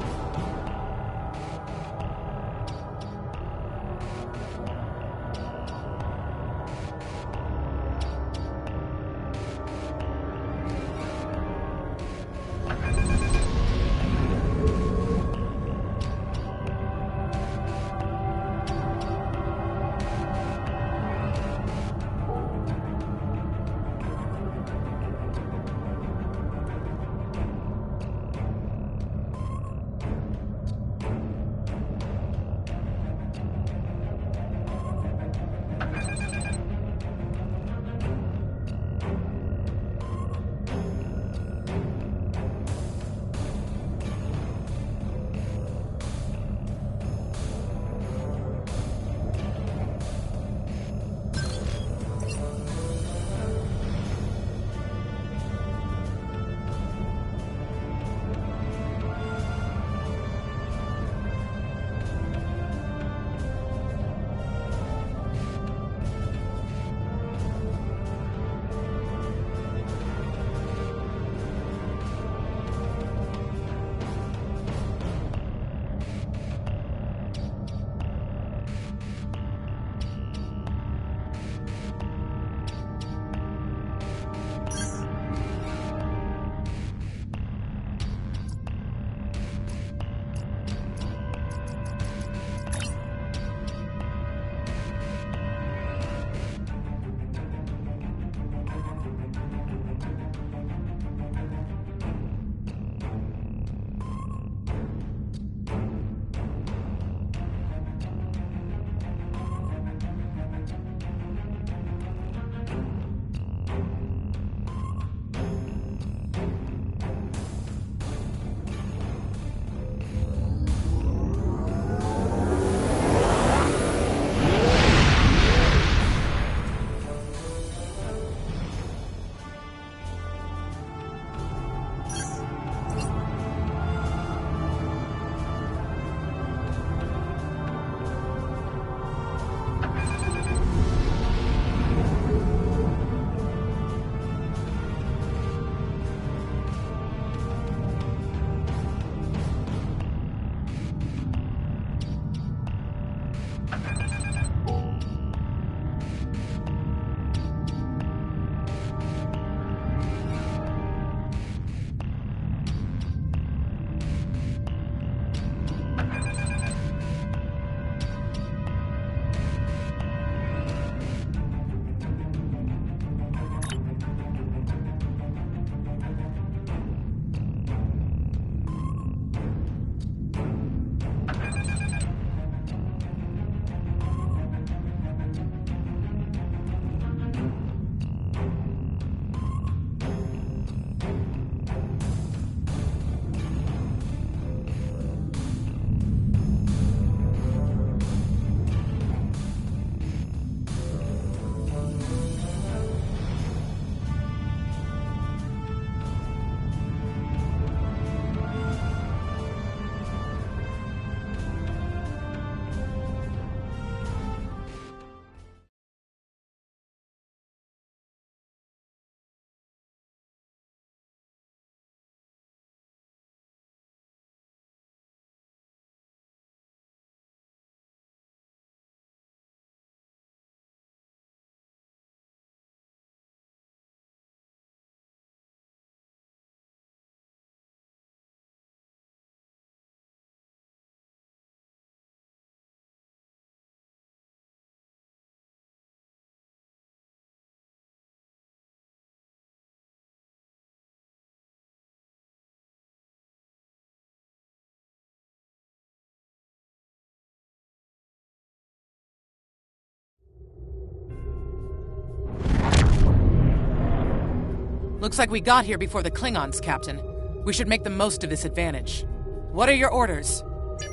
Looks like we got here before the Klingons, Captain. We should make the most of this advantage. What are your orders?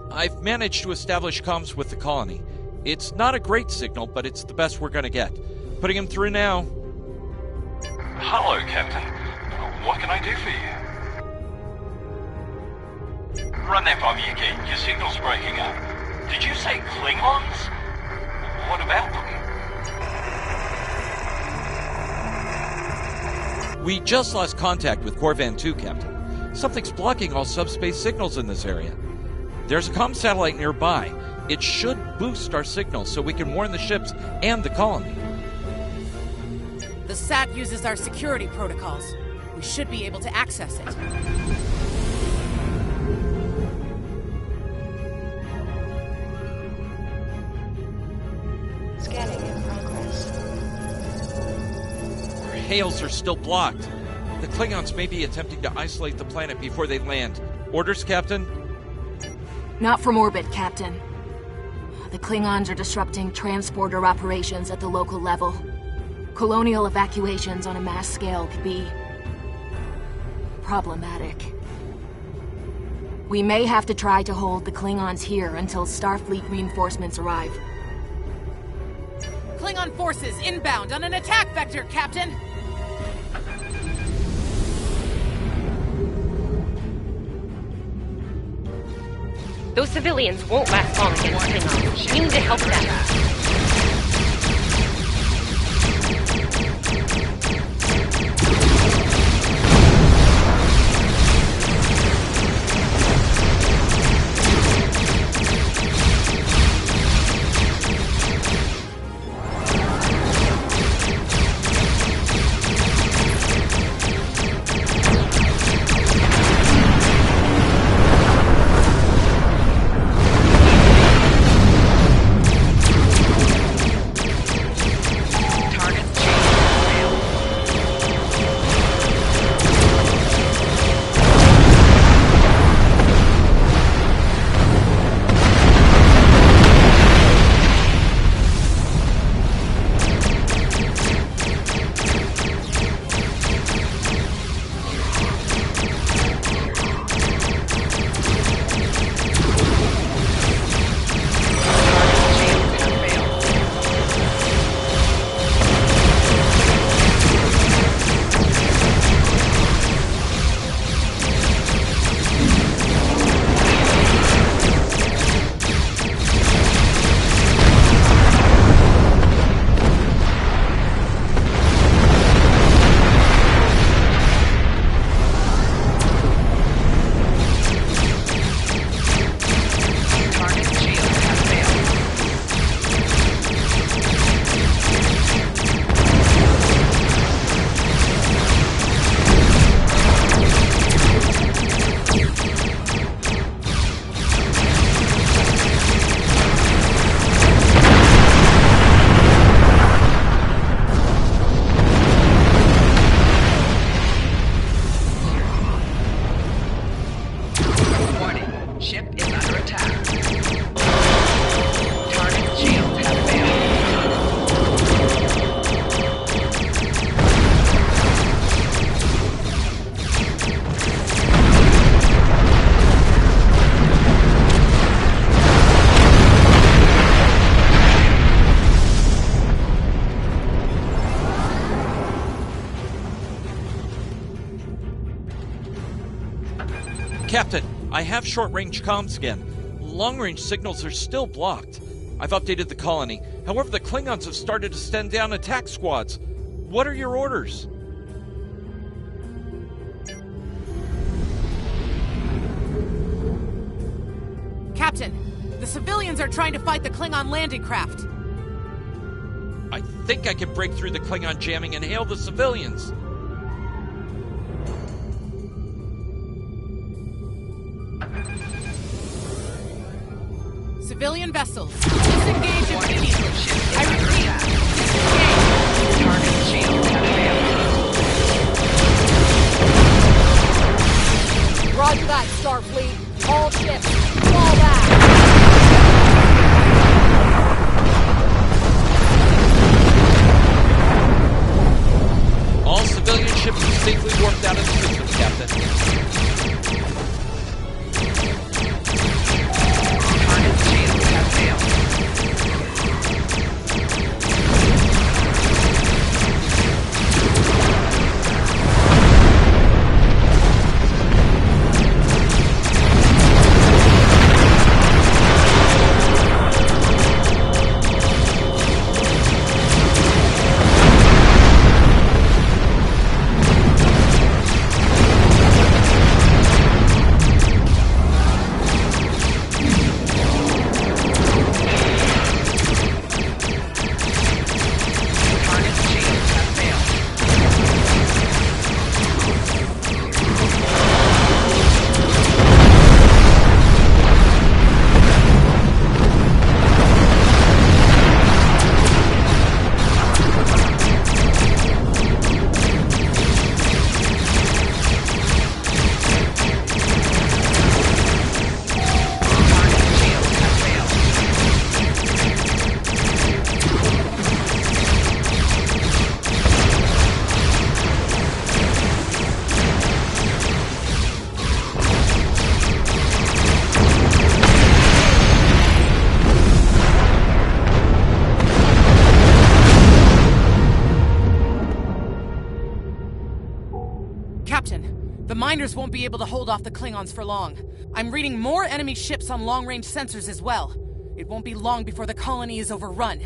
I've managed to establish comms with the colony. It's not a great signal, but it's the best we're gonna get. Putting him through now. Hello, Captain. What can I do for you? Run that by me again. Your signal's breaking up. Did you say Klingons? What about them? We just lost contact with Corvan 2, Captain. Something's blocking all subspace signals in this area. There's a comm satellite nearby. It should boost our signal so we can warn the ships and the colony. The SAT uses our security protocols. We should be able to access it. Scanning in progress. Our hails are still blocked. The Klingons may be attempting to isolate the planet before they land. Orders, Captain? Not from orbit, Captain. The Klingons are disrupting transporter operations at the local level. Colonial evacuations on a mass scale could be problematic. We may have to try to hold the Klingons here until Starfleet reinforcements arrive. Klingon forces inbound on an attack vector, Captain! Those civilians won't last long against Klingons. We need to help them. Captain, I have short-range comms again. Long-range signals are still blocked. I've updated the colony. However, the Klingons have started to send down attack squads. What are your orders? Captain, the civilians are trying to fight the Klingon landing craft. I think I can break through the Klingon jamming and hail the civilians. Civilian vessels, disengage immediately. I repeat, disengage. Target shields have failed. Roger that, Starfleet. All ships, fall back. All civilian ships are safely miners won't be able to hold off the Klingons for long. I'm reading more enemy ships on long-range sensors as well. It won't be long before the colony is overrun.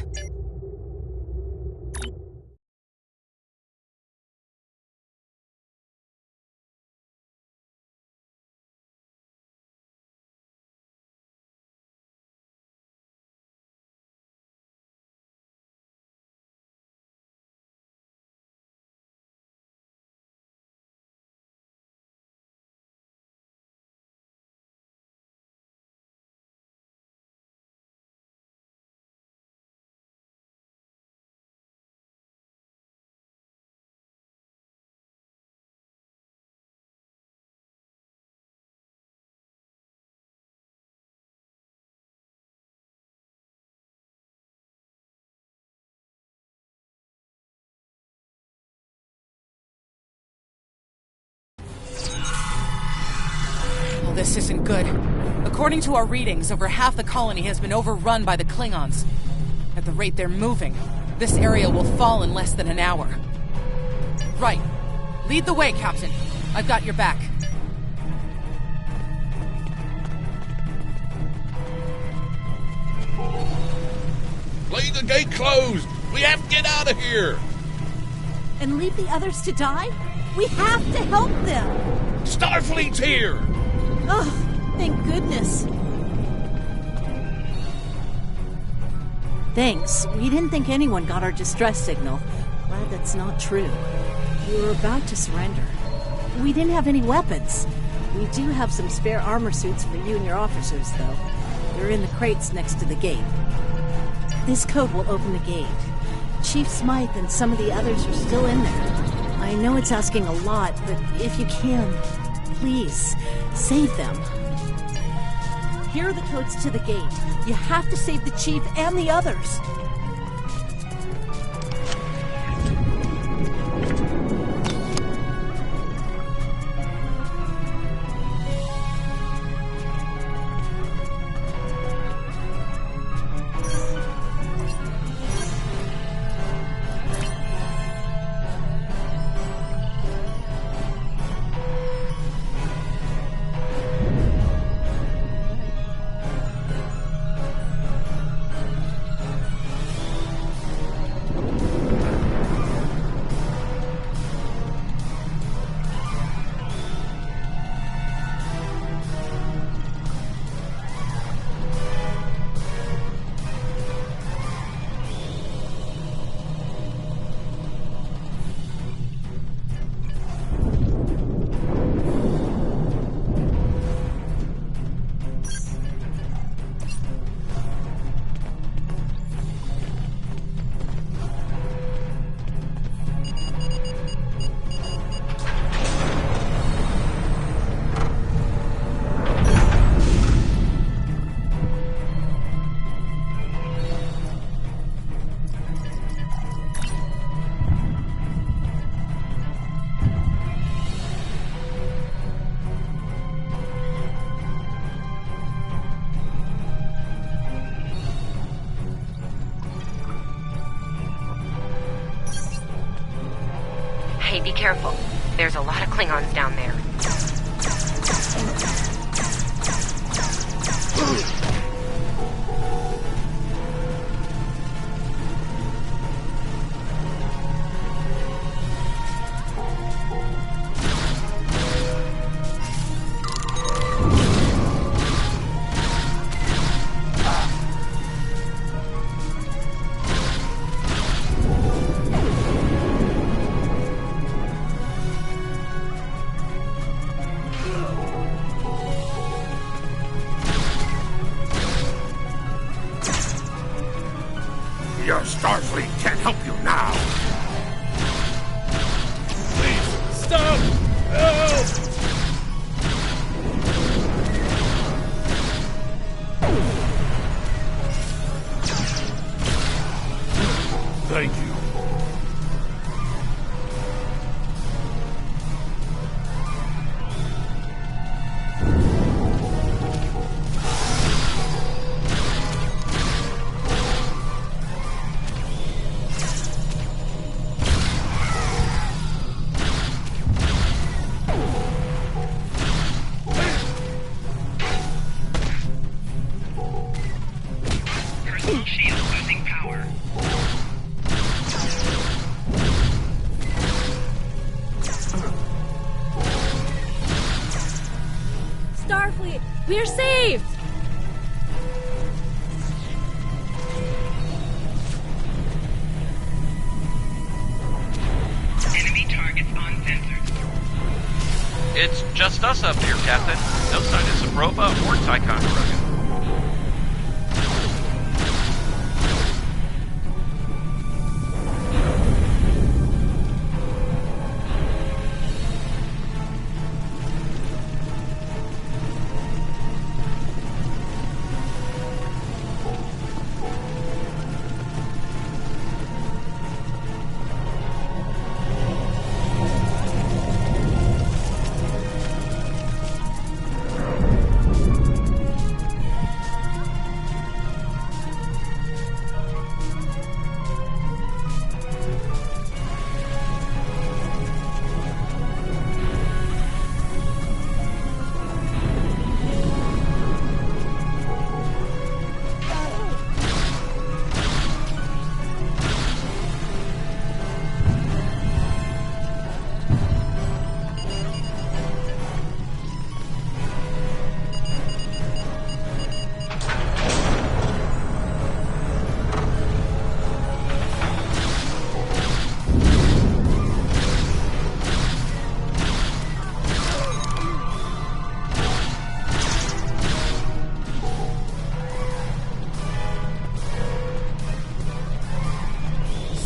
Well, this isn't good. According to our readings, over half the colony has been overrun by the Klingons. At the rate they're moving, this area will fall in less than an hour. Right. Lead the way, Captain. I've got your back. Leave the gate closed! We have to get out of here! And leave the others to die? We have to help them! Starfleet's here! Oh, thank goodness. Thanks. We didn't think anyone got our distress signal. Glad that's not true. We were about to surrender. We didn't have any weapons. We do have some spare armor suits for you and your officers, though. They're in the crates next to the gate. This code will open the gate. Chief Smythe and some of the others are still in there. I know it's asking a lot, but if you can, please, save them. Here are the codes to the gate. You have to save the Chief and the others. Hey, be careful. There's a lot of Klingons down there. Your Starfleet can't help you now. Please, stop! Help! Thank you. We're safe! Enemy targets on sensors. It's just us up here, Captain. No sign of Sabrova or Ticonderoga.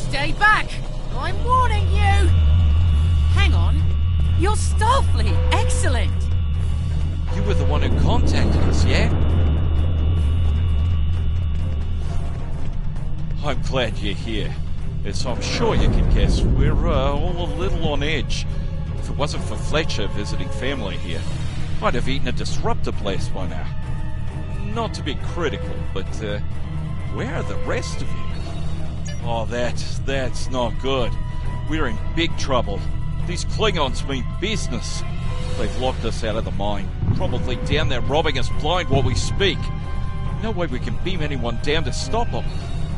Stay back! I'm warning you! Hang on. You're Starfleet! Excellent! You were the one who contacted us, yeah? I'm glad you're here. As I'm sure you can guess, we're all a little on edge. If it wasn't for Fletcher visiting family here, I'd have eaten a disruptor blast by now. Not to be critical, but where are the rest of you? Oh, that's not good. We're in big trouble. These Klingons mean business. They've locked us out of the mine, probably down there robbing us blind while we speak. No way we can beam anyone down to stop them.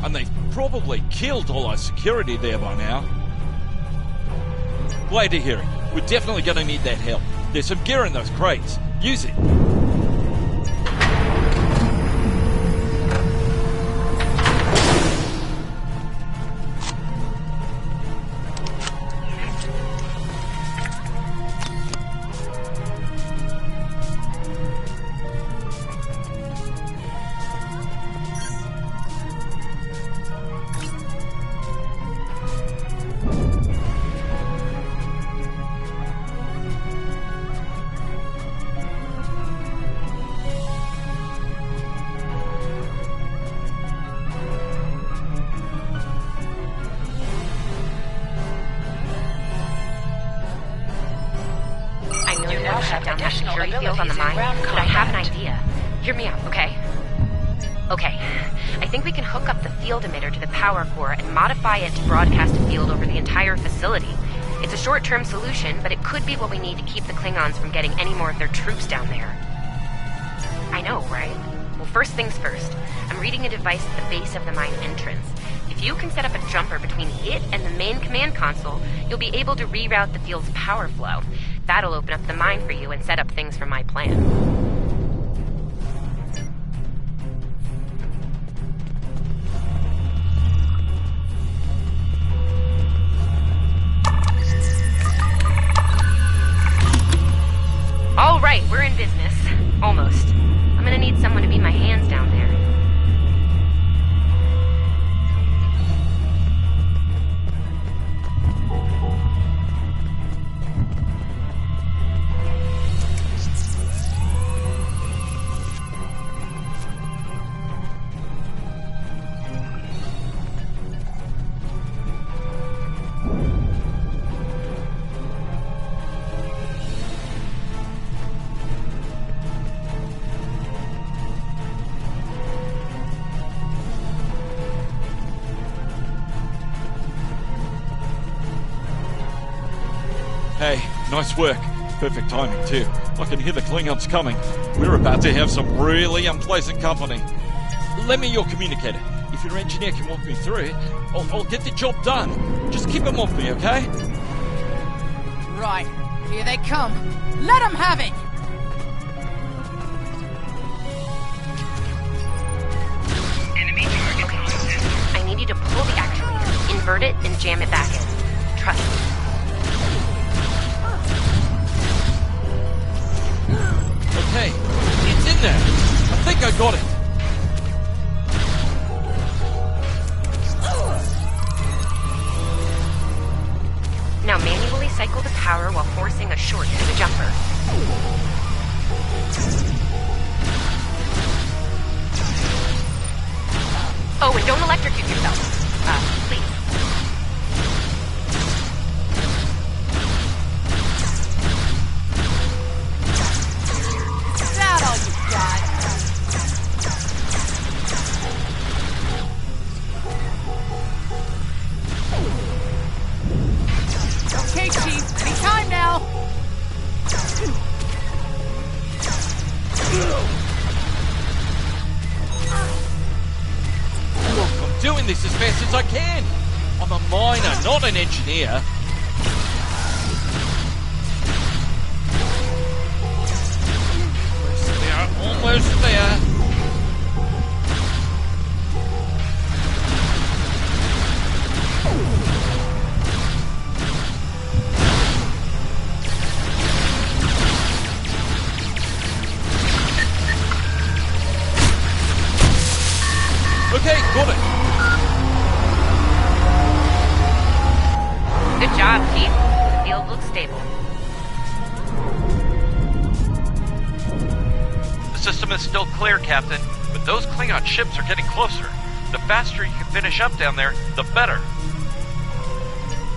And they've probably killed all our security there by now. Glad to hear it. We're definitely going to need that help. There's some gear in those crates. Use it. Security field on the mine, but I have an idea. Hear me out, okay? Okay. I think we can hook up the field emitter to the power core and modify it to broadcast a field over the entire facility. It's a short-term solution, but it could be what we need to keep the Klingons from getting any more of their troops down there. I know, right? Well, first things first. I'm reading a device at the base of the mine entrance. If you can set up a jumper between it and the main command console, you'll be able to reroute the field's power flow. That'll open up the mine for you and set up things for my plan. All right, we're in business. Almost. I'm gonna need someone to be my hands down there. Hey, nice work. Perfect timing, too. I can hear the Klingons coming. We're about to have some really unpleasant company. Lend me your communicator. If your engineer can walk me through it, I'll get the job done. Just keep them off me, okay? Right. Here they come. Let them have it! jam it back in. Trust me. Okay, it's in there. I think I got it. Now manually cycle the power while forcing a short through the jumper. Oh, and don't electrocute yourself. Please. Is that all you got? Okay, Chief. Anytime now. Look, I'm doing this as fast as I can. I'm a miner, not an engineer. Almost there. Okay, got it. Good job, Chief. The field looks stable. The system is still clear, Captain, but those Klingon ships are getting closer. The faster you can finish up down there, the better.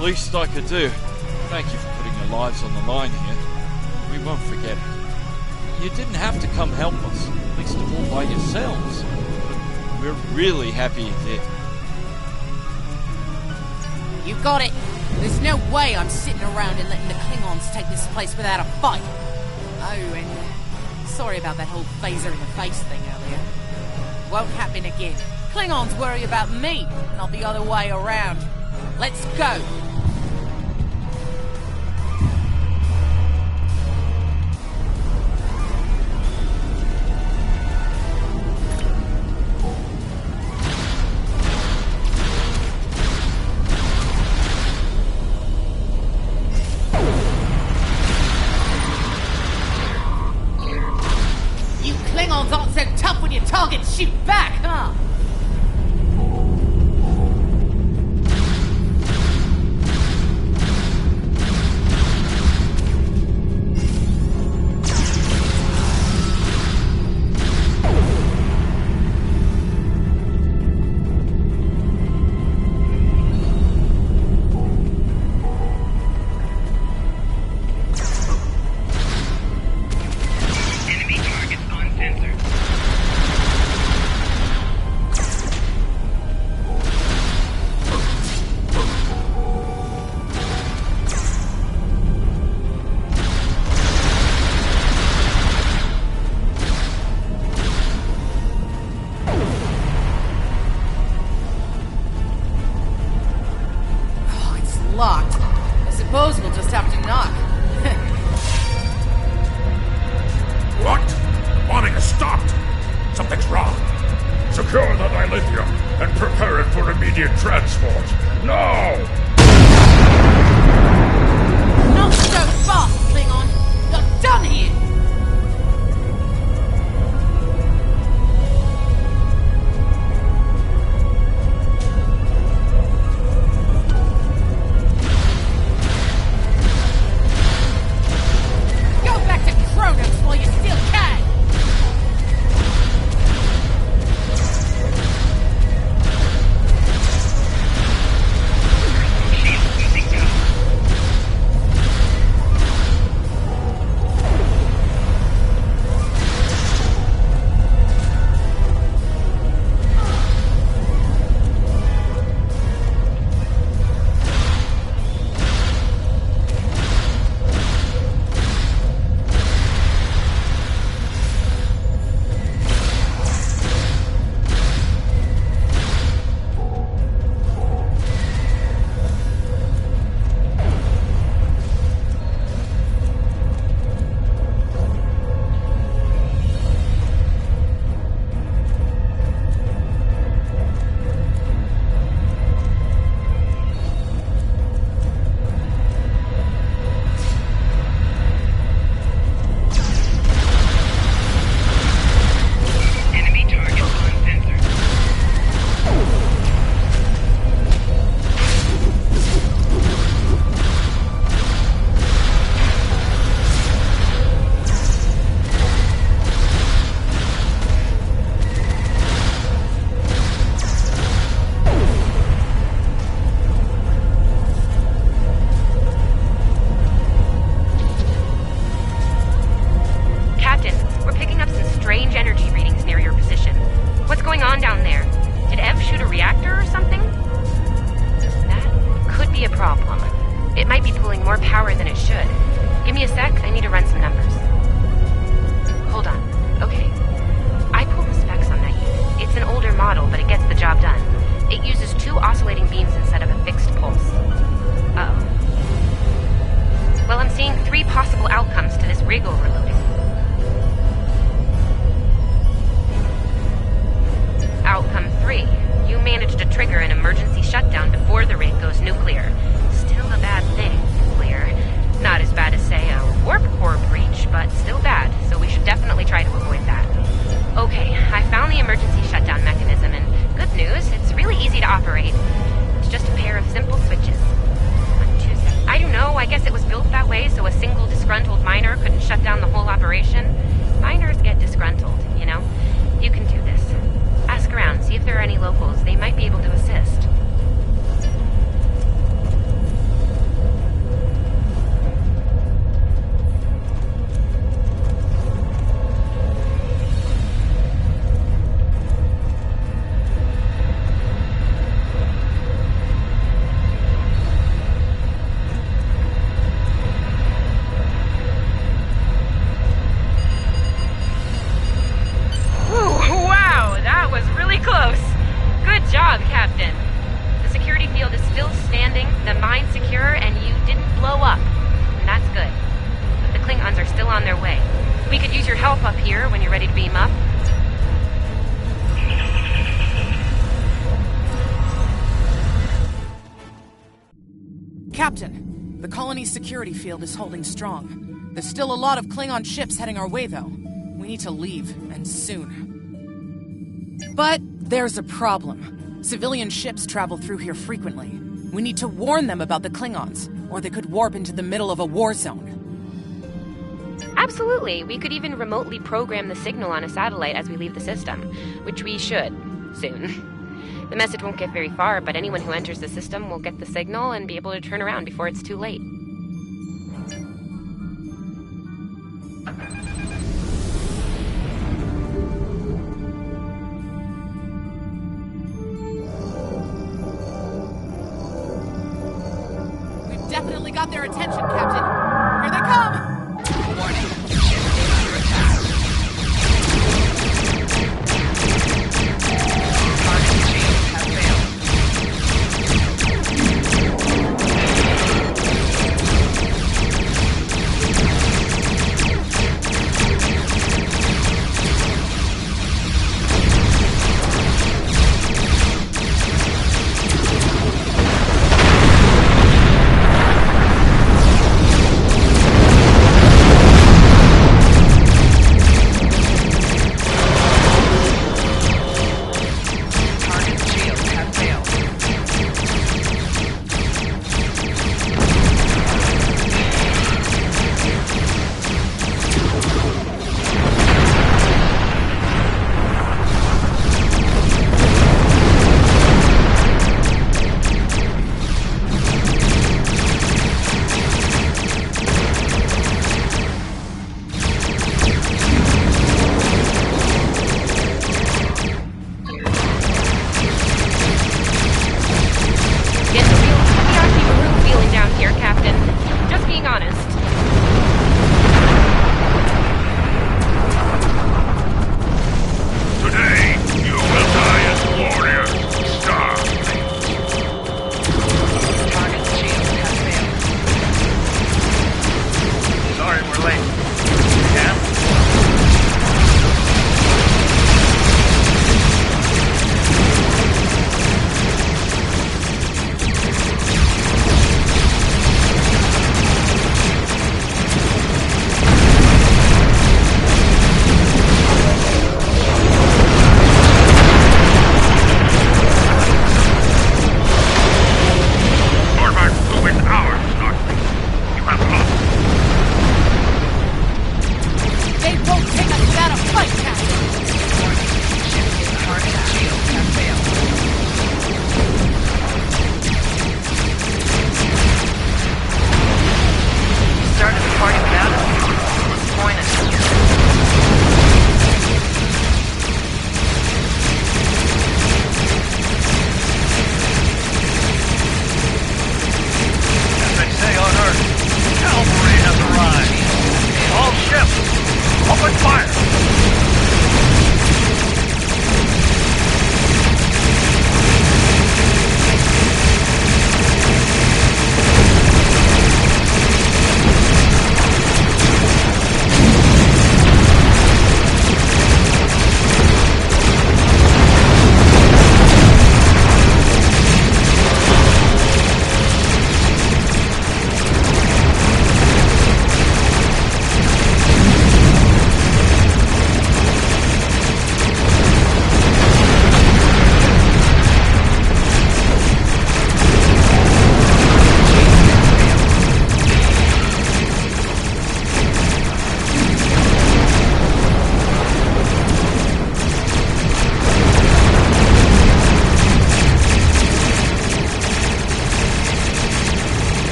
Least I could do. Thank you for putting your lives on the line here. We won't forget it. You didn't have to come help us, least of all by yourselves. We're really happy you did. You got it. There's no way I'm sitting around and letting the Klingons take this place without a fight. Oh, and sorry about that whole phaser in the face thing earlier. Won't happen again. Klingons worry about me, not the other way around. Let's go. Klingons aren't so tough when your targets shoot back, huh? Locked. I suppose we'll just have to knock. What? Warning is stopped! Something's wrong. Secure the dilithium and prepare it for immediate transport. Now! Not so fast, Klingon! You're done here! While you still can! it might be pulling more power than it should. Give me a sec, I need to run some numbers. Hold on. Okay. I pulled the specs on that unit. It's an older model, but it gets the job done. It uses 2 oscillating beams instead of a fixed pulse. Uh-oh. Well, I'm seeing 3 possible outcomes to this rig overloading. Outcome 3. You managed to trigger an emergency shutdown before the rig goes nuclear. Still a bad thing, nuclear. Not as bad as, say, a warp core breach, but still bad, so we should definitely try to avoid that. Okay, I found the emergency shutdown mechanism, and good news, it's really easy to operate. It's just a pair of simple switches. 1, 2, 7. I don't know, I guess it was built that way so a single disgruntled miner couldn't shut down the whole operation. Miners get disgruntled, you know? You can do this. Ask around, see if there are any locals. They might be able to assist. Captain, the colony's security field is holding strong. There's still a lot of Klingon ships heading our way, though. We need to leave, and soon. But there's a problem. Civilian ships travel through here frequently. We need to warn them about the Klingons, or they could warp into the middle of a war zone. Absolutely. We could even remotely program the signal on a satellite as we leave the system, which we should, soon. The message won't get very far, but anyone who enters the system will get the signal and be able to turn around before it's too late. We've definitely got their attention, Captain. Here they come! Warning. Ship is under attack. Target shields have failed.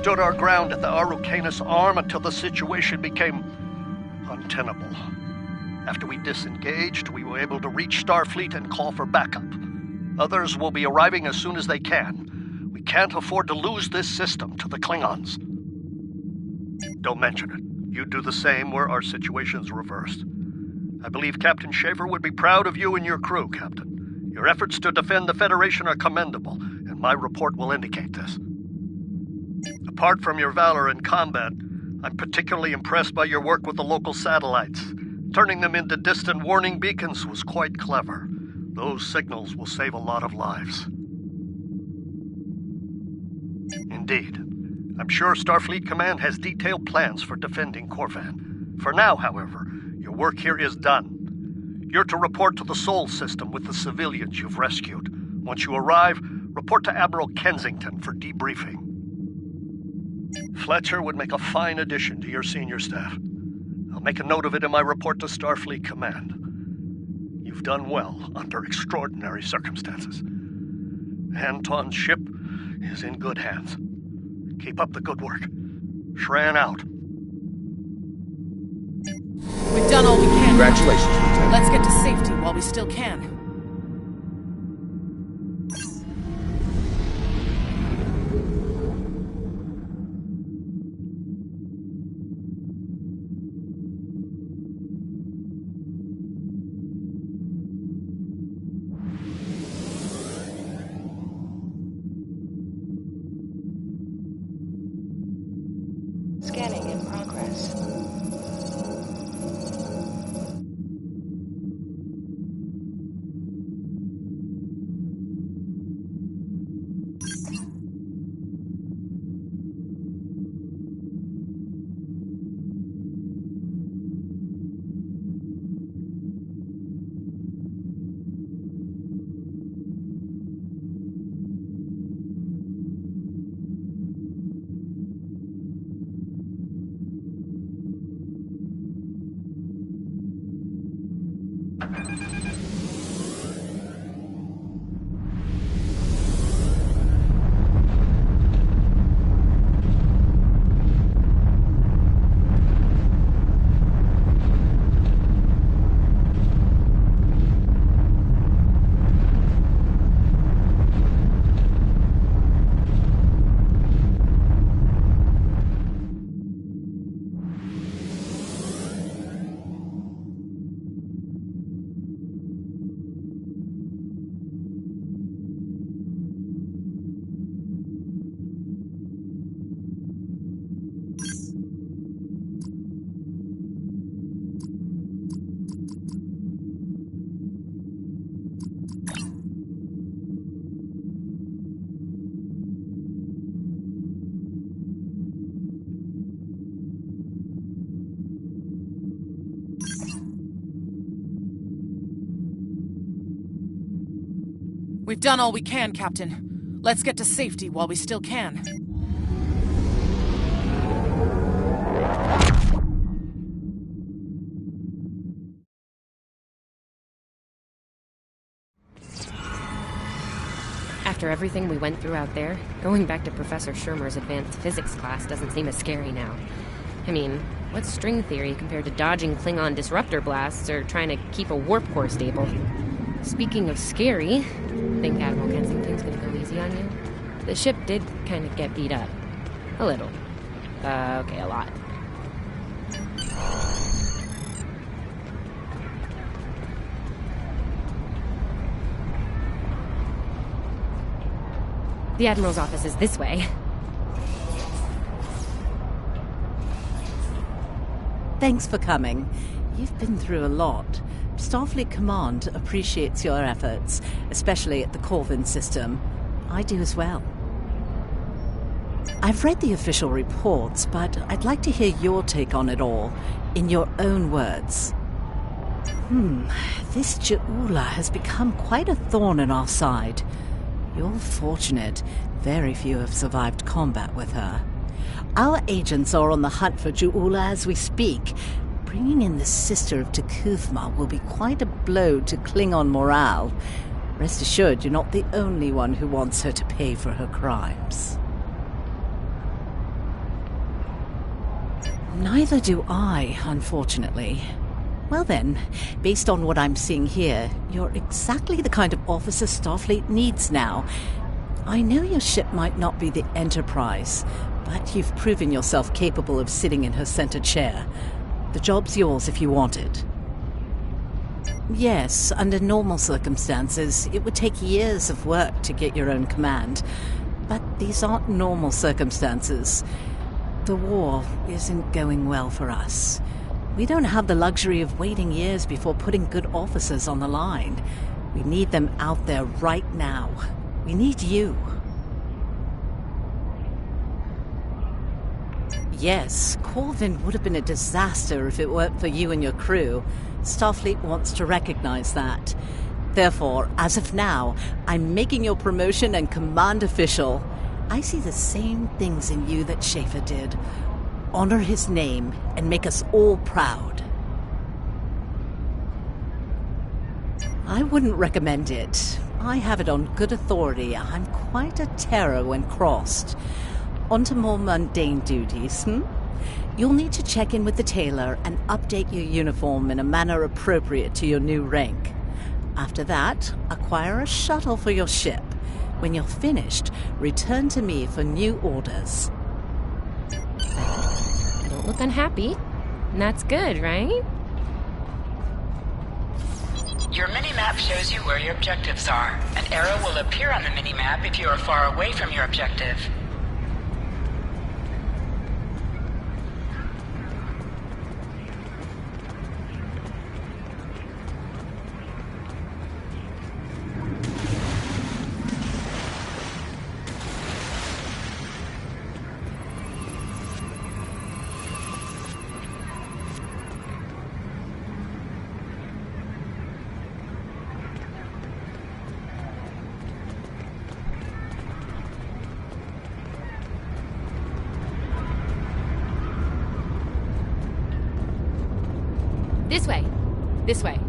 stood our ground at the Araucanus Arm until the situation became untenable. After we disengaged, we were able to reach Starfleet and call for backup. Others will be arriving as soon as they can. We can't afford to lose this system to the Klingons. Don't mention it. You do the same where our situation's reversed. I believe Captain Schaefer would be proud of you and your crew, Captain. Your efforts to defend the Federation are commendable, and my report will indicate this. Apart from your valor in combat, I'm particularly impressed by your work with the local satellites. Turning them into distant warning beacons was quite clever. Those signals will save a lot of lives. Indeed. I'm sure Starfleet Command has detailed plans for defending Corvan. For now, however, your work here is done. You're to report to the Sol system with the civilians you've rescued. Once you arrive, report to Admiral Kensington for debriefing. Fletcher would make a fine addition to your senior staff. I'll make a note of it in my report to Starfleet Command. You've done well under extraordinary circumstances. Anton's ship is in good hands. Keep up the good work. Shran out. We've done all we can. Congratulations, Lieutenant. Let's get to safety while we still can. Scanning in progress. We've done all we can, Captain. Let's get to safety while we still can. After everything we went through out there, going back to Professor Shermer's advanced physics class doesn't seem as scary now. I mean, what's string theory compared to dodging Klingon disruptor blasts or trying to keep a warp core stable? Speaking of scary, think Admiral Kensington's gonna go easy on you? The ship did kind of get beat up. A little. Okay, a lot. The Admiral's office is this way. Thanks for coming. You've been through a lot. Starfleet Command appreciates your efforts, especially at the Corvan system. I do as well. I've read the official reports, but I'd like to hear your take on it all, in your own words. This Ju'ula has become quite a thorn in our side. You're fortunate. Very few have survived combat with her. Our agents are on the hunt for Ju'ula as we speak. Bringing in the sister of T'Kuthma will be quite a blow to Klingon morale. Rest assured, you're not the only one who wants her to pay for her crimes. Neither do I, unfortunately. Well then, based on what I'm seeing here, you're exactly the kind of officer Starfleet needs now. I know your ship might not be the Enterprise, but you've proven yourself capable of sitting in her center chair. The job's yours if you want it. Yes, under normal circumstances, it would take years of work to get your own command. But these aren't normal circumstances. The war isn't going well for us. We don't have the luxury of waiting years before putting good officers on the line. We need them out there right now. We need you. Yes, Corvin would have been a disaster if it weren't for you and your crew. Starfleet wants to recognize that. Therefore, as of now, I'm making your promotion and command official. I see the same things in you that Schaefer did. Honor his name and make us all proud. I wouldn't recommend it. I have it on good authority. I'm quite a terror when crossed. On to more mundane duties, You'll need to check in with the tailor and update your uniform in a manner appropriate to your new rank. After that, acquire a shuttle for your ship. When you're finished, return to me for new orders. I don't look unhappy. And that's good, right? Your mini-map shows you where your objectives are. An arrow will appear on the mini-map if you are far away from your objective. This way. This way.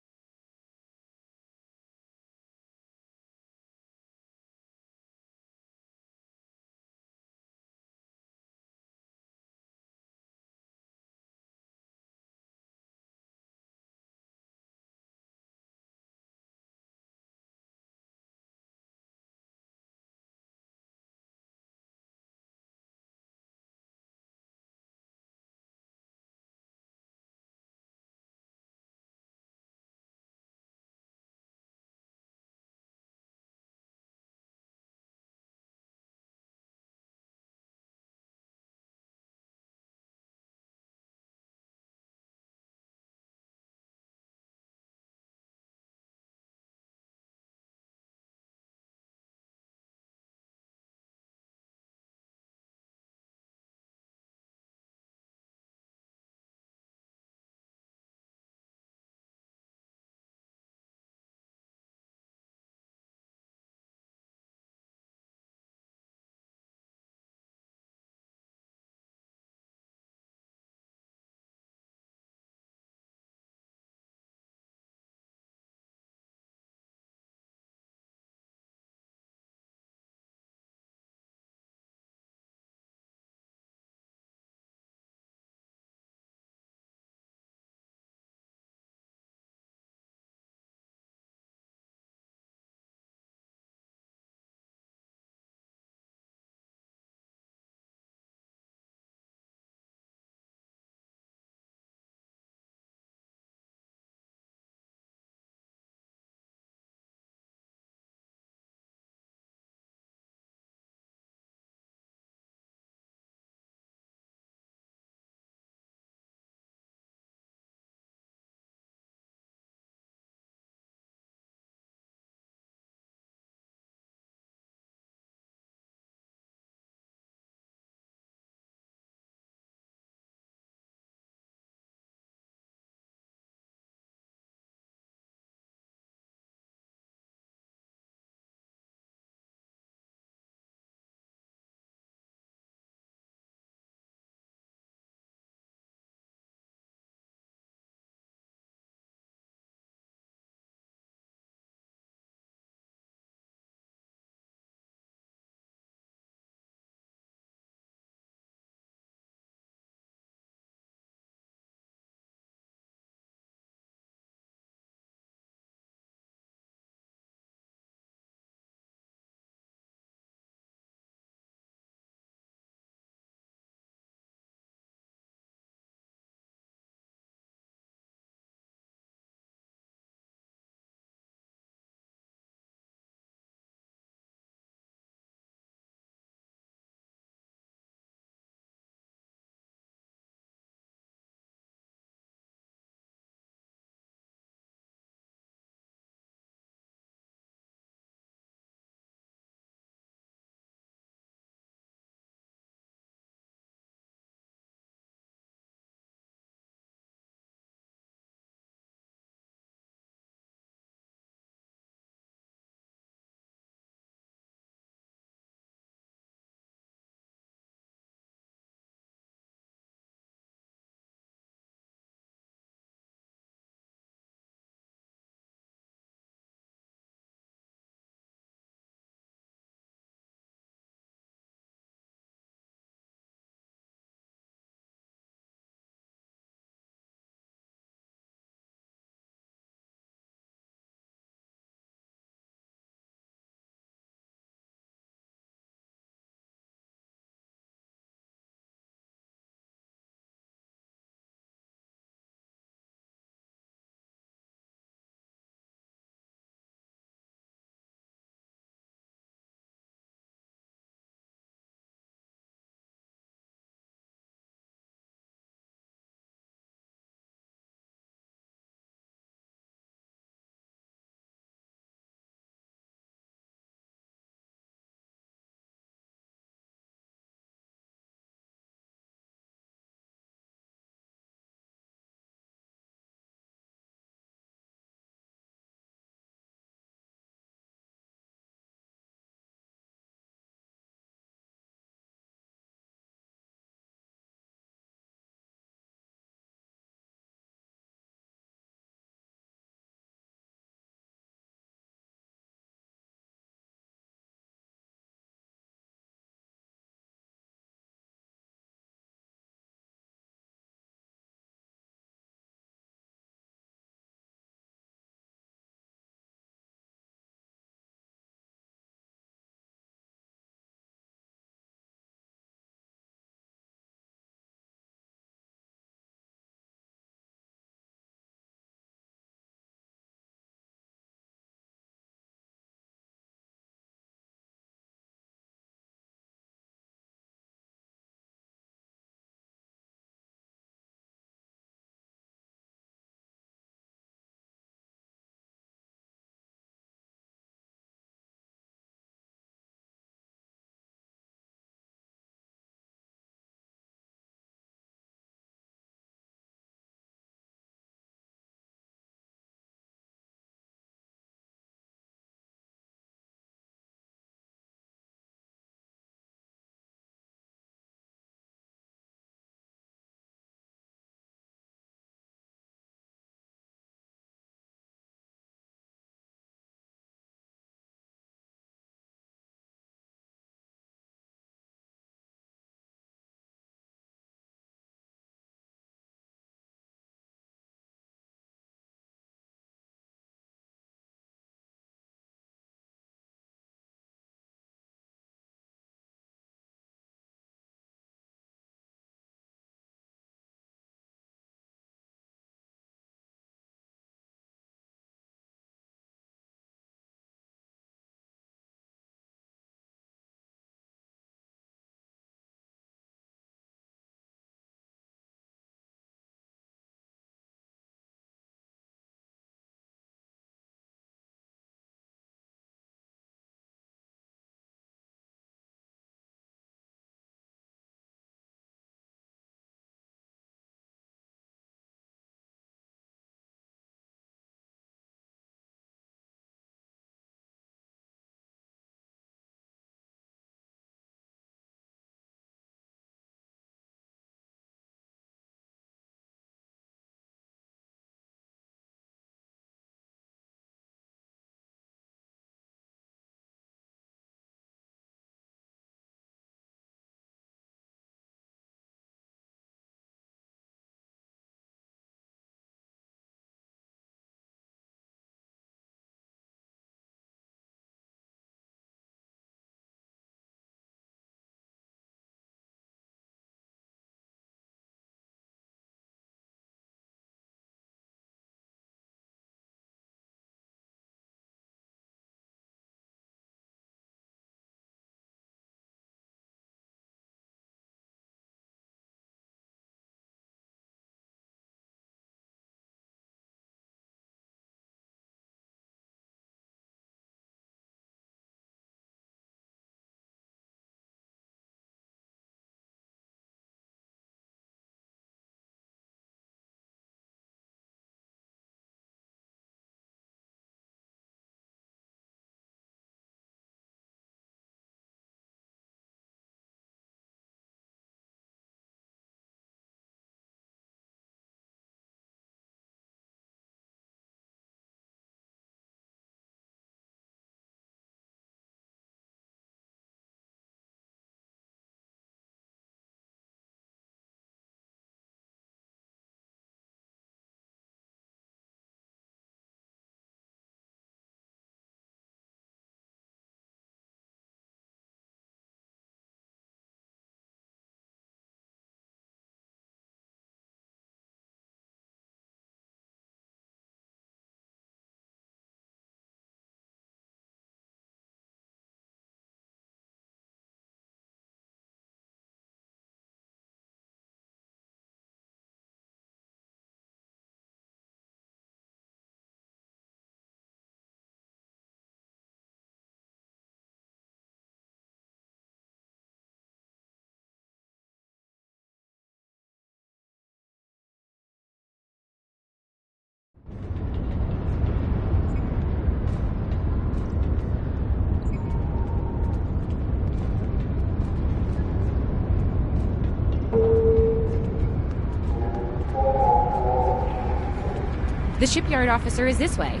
The shipyard officer is this way.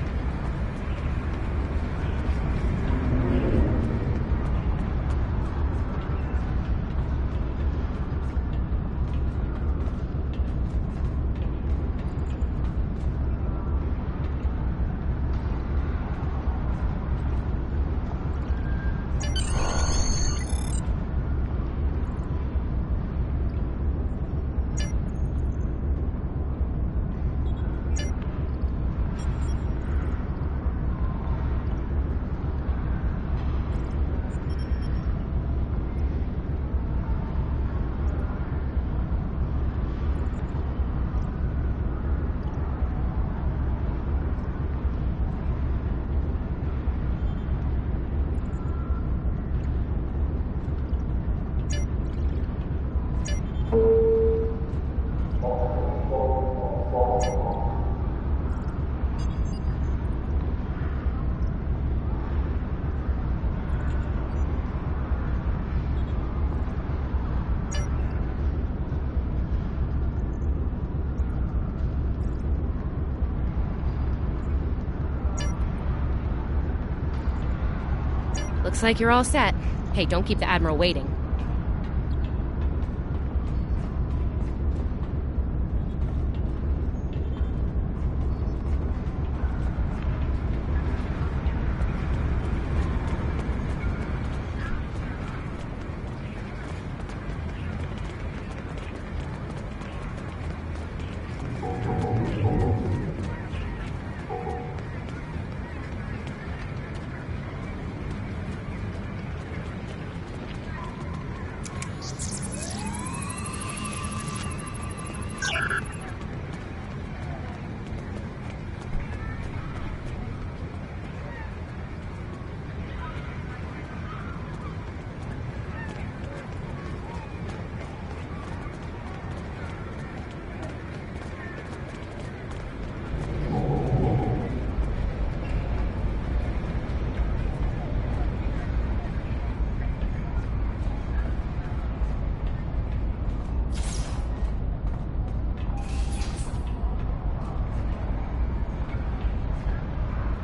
Looks like you're all set. Hey, don't keep the Admiral waiting.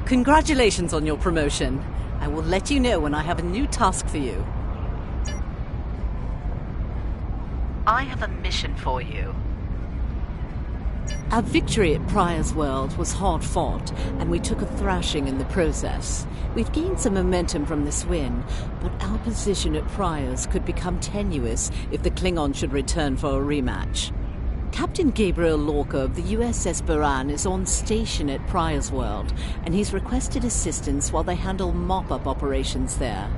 Congratulations on your promotion. I will let you know when I have a new task for you. I have a mission for you. Our victory at Pryor's World was hard fought, and we took a thrashing in the process. We've gained some momentum from this win, but our position at Pryor's could become tenuous if the Klingon should return for a rematch. Captain Gabriel Lorca of the USS Baran is on station at Pryor's World, and he's requested assistance while they handle mop-up operations there.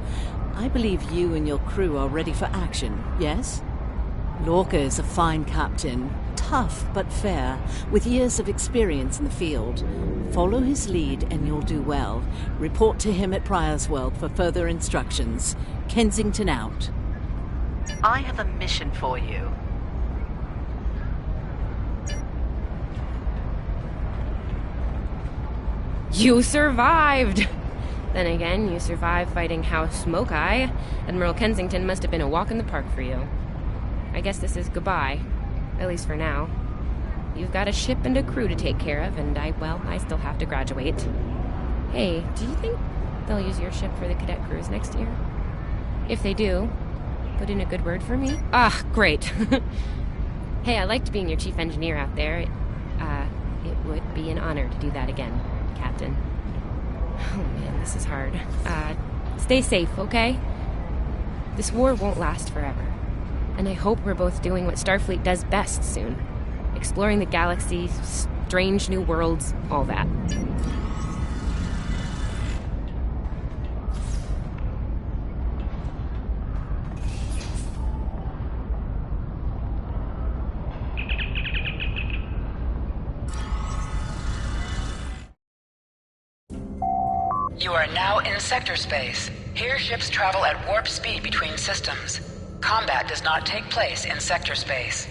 I believe you and your crew are ready for action, yes? Lorca is a fine captain, tough but fair, with years of experience in the field. Follow his lead and you'll do well. Report to him at Pryor's World for further instructions. Kensington out. I have a mission for you. You survived! Then again, you survived fighting House Smoke Eye. Admiral Kensington must have been a walk in the park for you. I guess this is goodbye. At least for now. You've got a ship and a crew to take care of, and I still have to graduate. Hey, do you think they'll use your ship for the cadet cruise next year? If they do, put in a good word for me? Ah, great. Hey, I liked being your chief engineer out there. It would be an honor to do that again, Captain. Oh man, this is hard. Stay safe, okay? This war won't last forever. And I hope we're both doing what Starfleet does best soon. Exploring the galaxy, strange new worlds, all that. You are now in sector space. Here ships travel at warp speed between systems. Combat does not take place in sector space.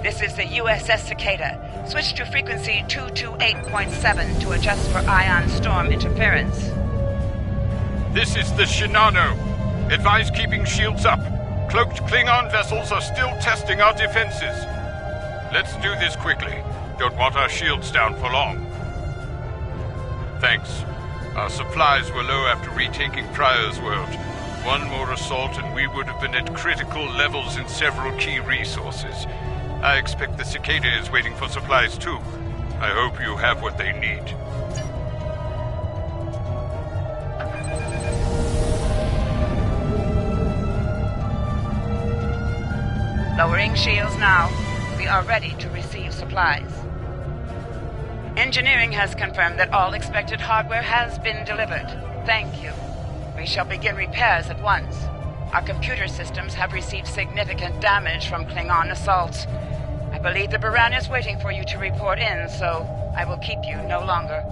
This is the USS Cicada. Switch to frequency 228.7 to adjust for ion storm interference. This is the Shinano. Advise keeping shields up. Cloaked Klingon vessels are still testing our defenses. Let's do this quickly. Don't want our shields down for long. Thanks. Our supplies were low after retaking Pryor's world. One more assault and we would have been at critical levels in several key resources. I expect the Cicada is waiting for supplies too. I hope you have what they need. Lowering shields now. We are ready to receive supplies. Engineering has confirmed that all expected hardware has been delivered. Thank you. We shall begin repairs at once. Our computer systems have received significant damage from Klingon assaults. I believe the Baran is waiting for you to report in, so I will keep you no longer.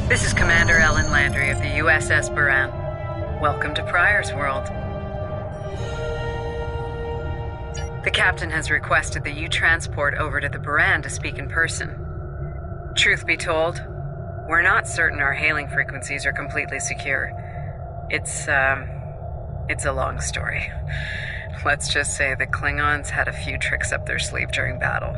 This is Commander Ellen Landry of the USS Baran. Welcome to Pryor's world. The captain has requested that you transport over to the Baran to speak in person. Truth be told, we're not certain our hailing frequencies are completely secure. It's a long story. Let's just say the Klingons had a few tricks up their sleeve during battle.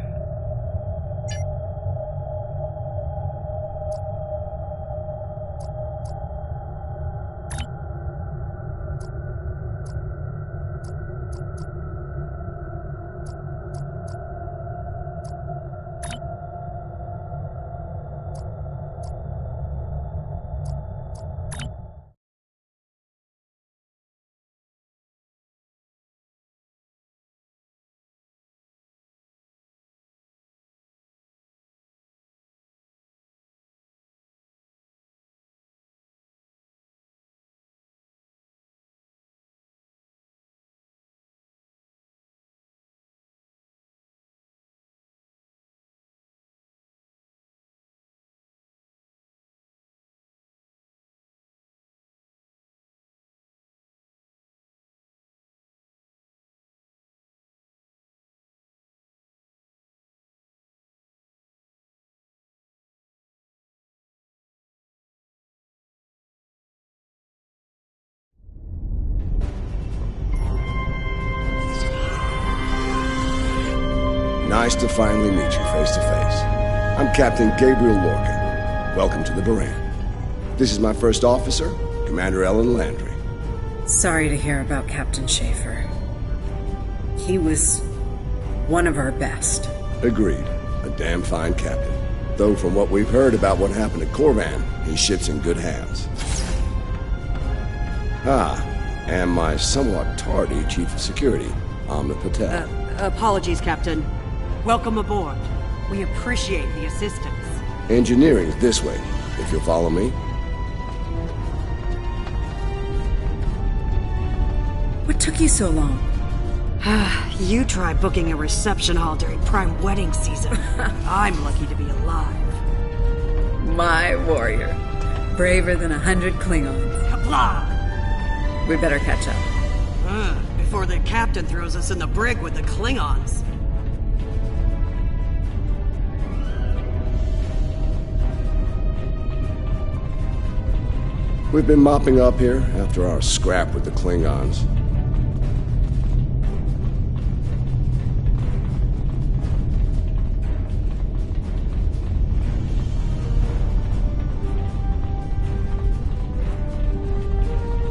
Nice to finally meet you face to face. I'm Captain Gabriel Lorcan. Welcome to the Baran. This is my first officer, Commander Ellen Landry. Sorry to hear about Captain Schaefer. He was one of our best. Agreed. A damn fine captain. Though from what we've heard about what happened at Corvan, his ship's in good hands. And my somewhat tardy Chief of Security, Amna Patel. Apologies, Captain. Welcome aboard. We appreciate the assistance. Engineering's this way, if you'll follow me. What took you so long? You try booking a reception hall during prime wedding season. I'm lucky to be alive. My warrior. Braver than 100 Klingons. Blah! We better catch up. Before the captain throws us in the brig with the Klingons. We've been mopping up here after our scrap with the Klingons.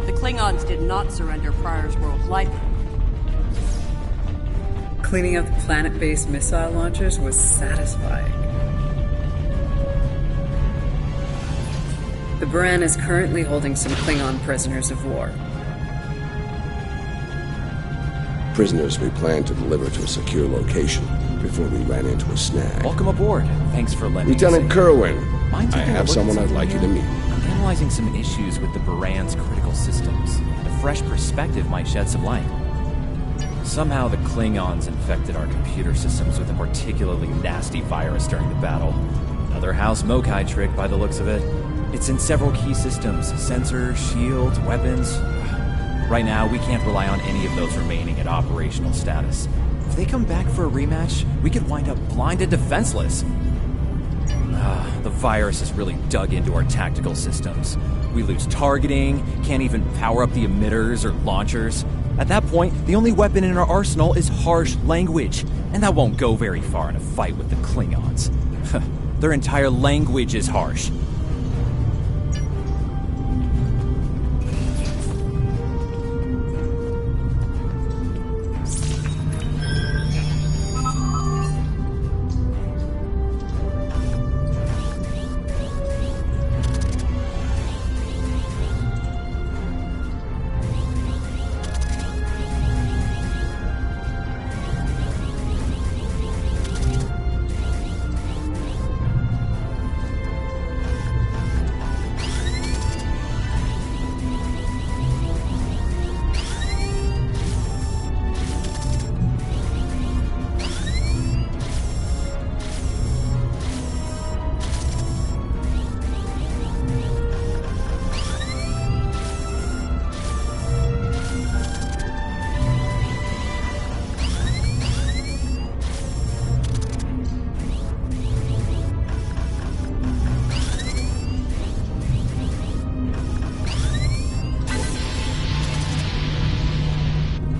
The Klingons did not surrender Pryor's world lightly. Cleaning up the planet-based missile launchers was satisfying. The Baran is currently holding some Klingon prisoners of war. Prisoners we plan to deliver to a secure location before we ran into a snag. Welcome aboard. Thanks for letting Lieutenant us Kerwin, Mind I taking a have look at someone I'd something like you to here? meet. I'm analyzing some issues with the Baran's critical systems. The fresh perspective might shed some light. Somehow the Klingons infected our computer systems with a particularly nasty virus during the battle. Another House Mokai trick by the looks of it. It's in several key systems, sensors, shields, weapons. Right now, we can't rely on any of those remaining at operational status. If they come back for a rematch, we could wind up blind and defenseless. The virus has really dug into our tactical systems. We lose targeting, can't even power up the emitters or launchers. At that point, the only weapon in our arsenal is harsh language, and that won't go very far in a fight with the Klingons. Their entire language is harsh.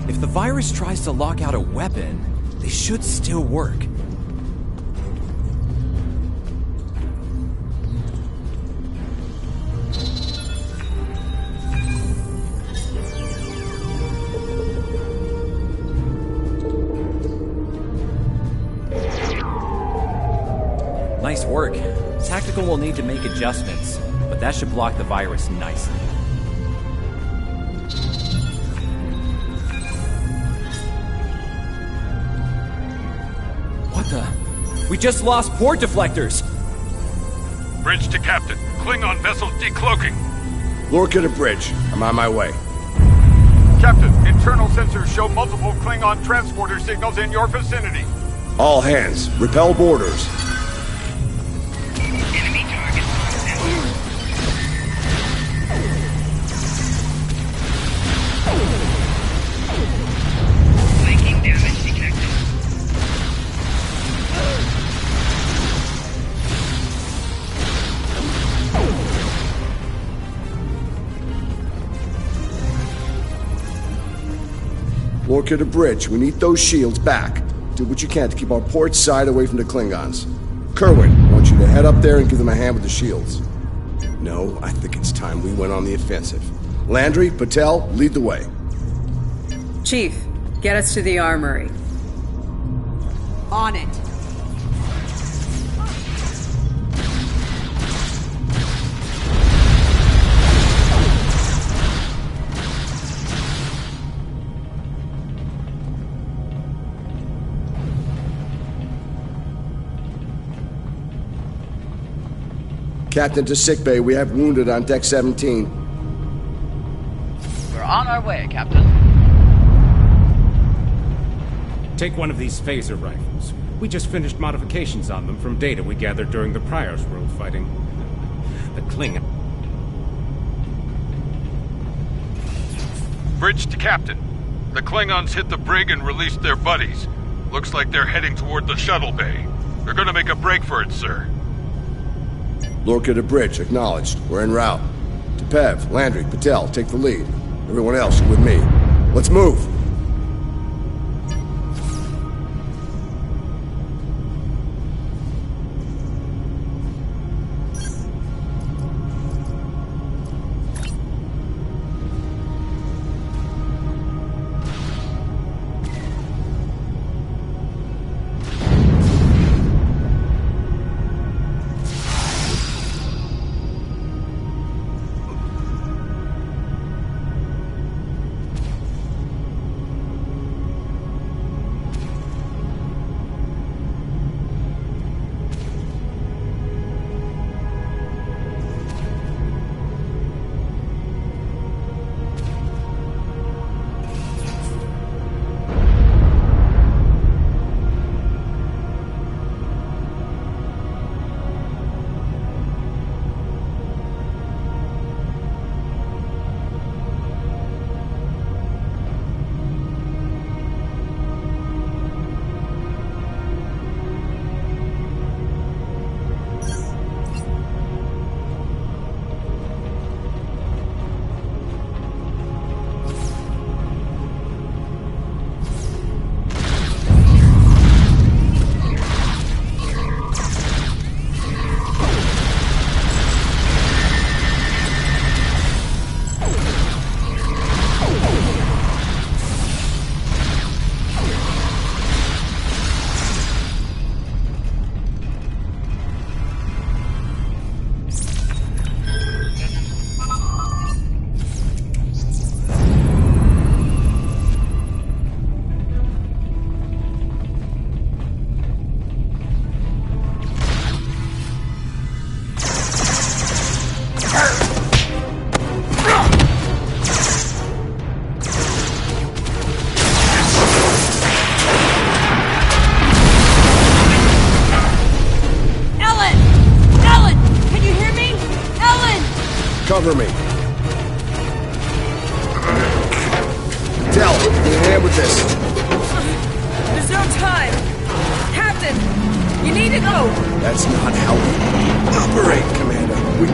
If the virus tries to lock out a weapon, they should still work. Nice work. Tactical will need to make adjustments, but that should block the virus nicely. What the? We just lost port deflectors! Bridge to Captain. Klingon vessel decloaking. Lorca to bridge. I'm on my way. Captain, internal sensors show multiple Klingon transporter signals in your vicinity. All hands, repel boarders. Lorca to bridge. We need those shields back. Do what you can to keep our port side away from the Klingons. Kerwin, I want you to head up there and give them a hand with the shields. No, I think it's time we went on the offensive. Landry, Patel, lead the way. Chief, get us to the armory. On it. Captain to sickbay. We have wounded on deck 17. We're on our way, Captain. Take one of these phaser rifles. We just finished modifications on them from data we gathered during the Prior's World fighting. The Klingon. Bridge to Captain. The Klingons hit the brig and released their buddies. Looks like they're heading toward the shuttle bay. They're gonna make a break for it, sir. Lorca to bridge, acknowledged. We're en route. To Pev, Landry, Patel, take the lead. Everyone else, you're with me. Let's move! Cover me. Del, need a hand with this. There's no time. Captain, you need to go. That's not how we operate, Commander. We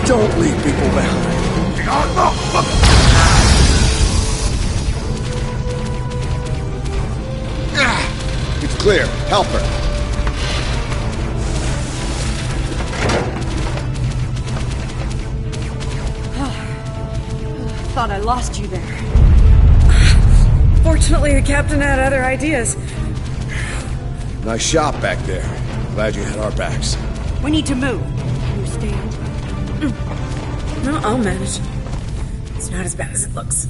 don't leave people behind. It's clear. Help her. Thought I lost you there. Fortunately, the captain had other ideas. Nice shot back there. Glad you had our backs. We need to move. Understand? No, I'll manage. It's not as bad as it looks.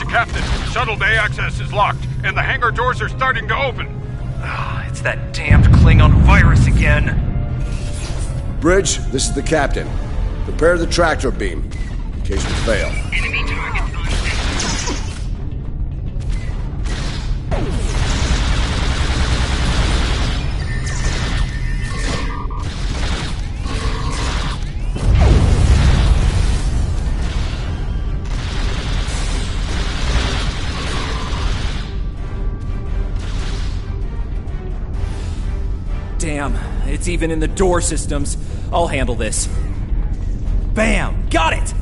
Captain, shuttle bay access is locked, and the hangar doors are starting to open. It's that damned Klingon virus again. Bridge, this is the captain. Prepare the tractor beam, in case we fail. Enemy target on Damn, it's even in the door systems. I'll handle this. Bam! Got it!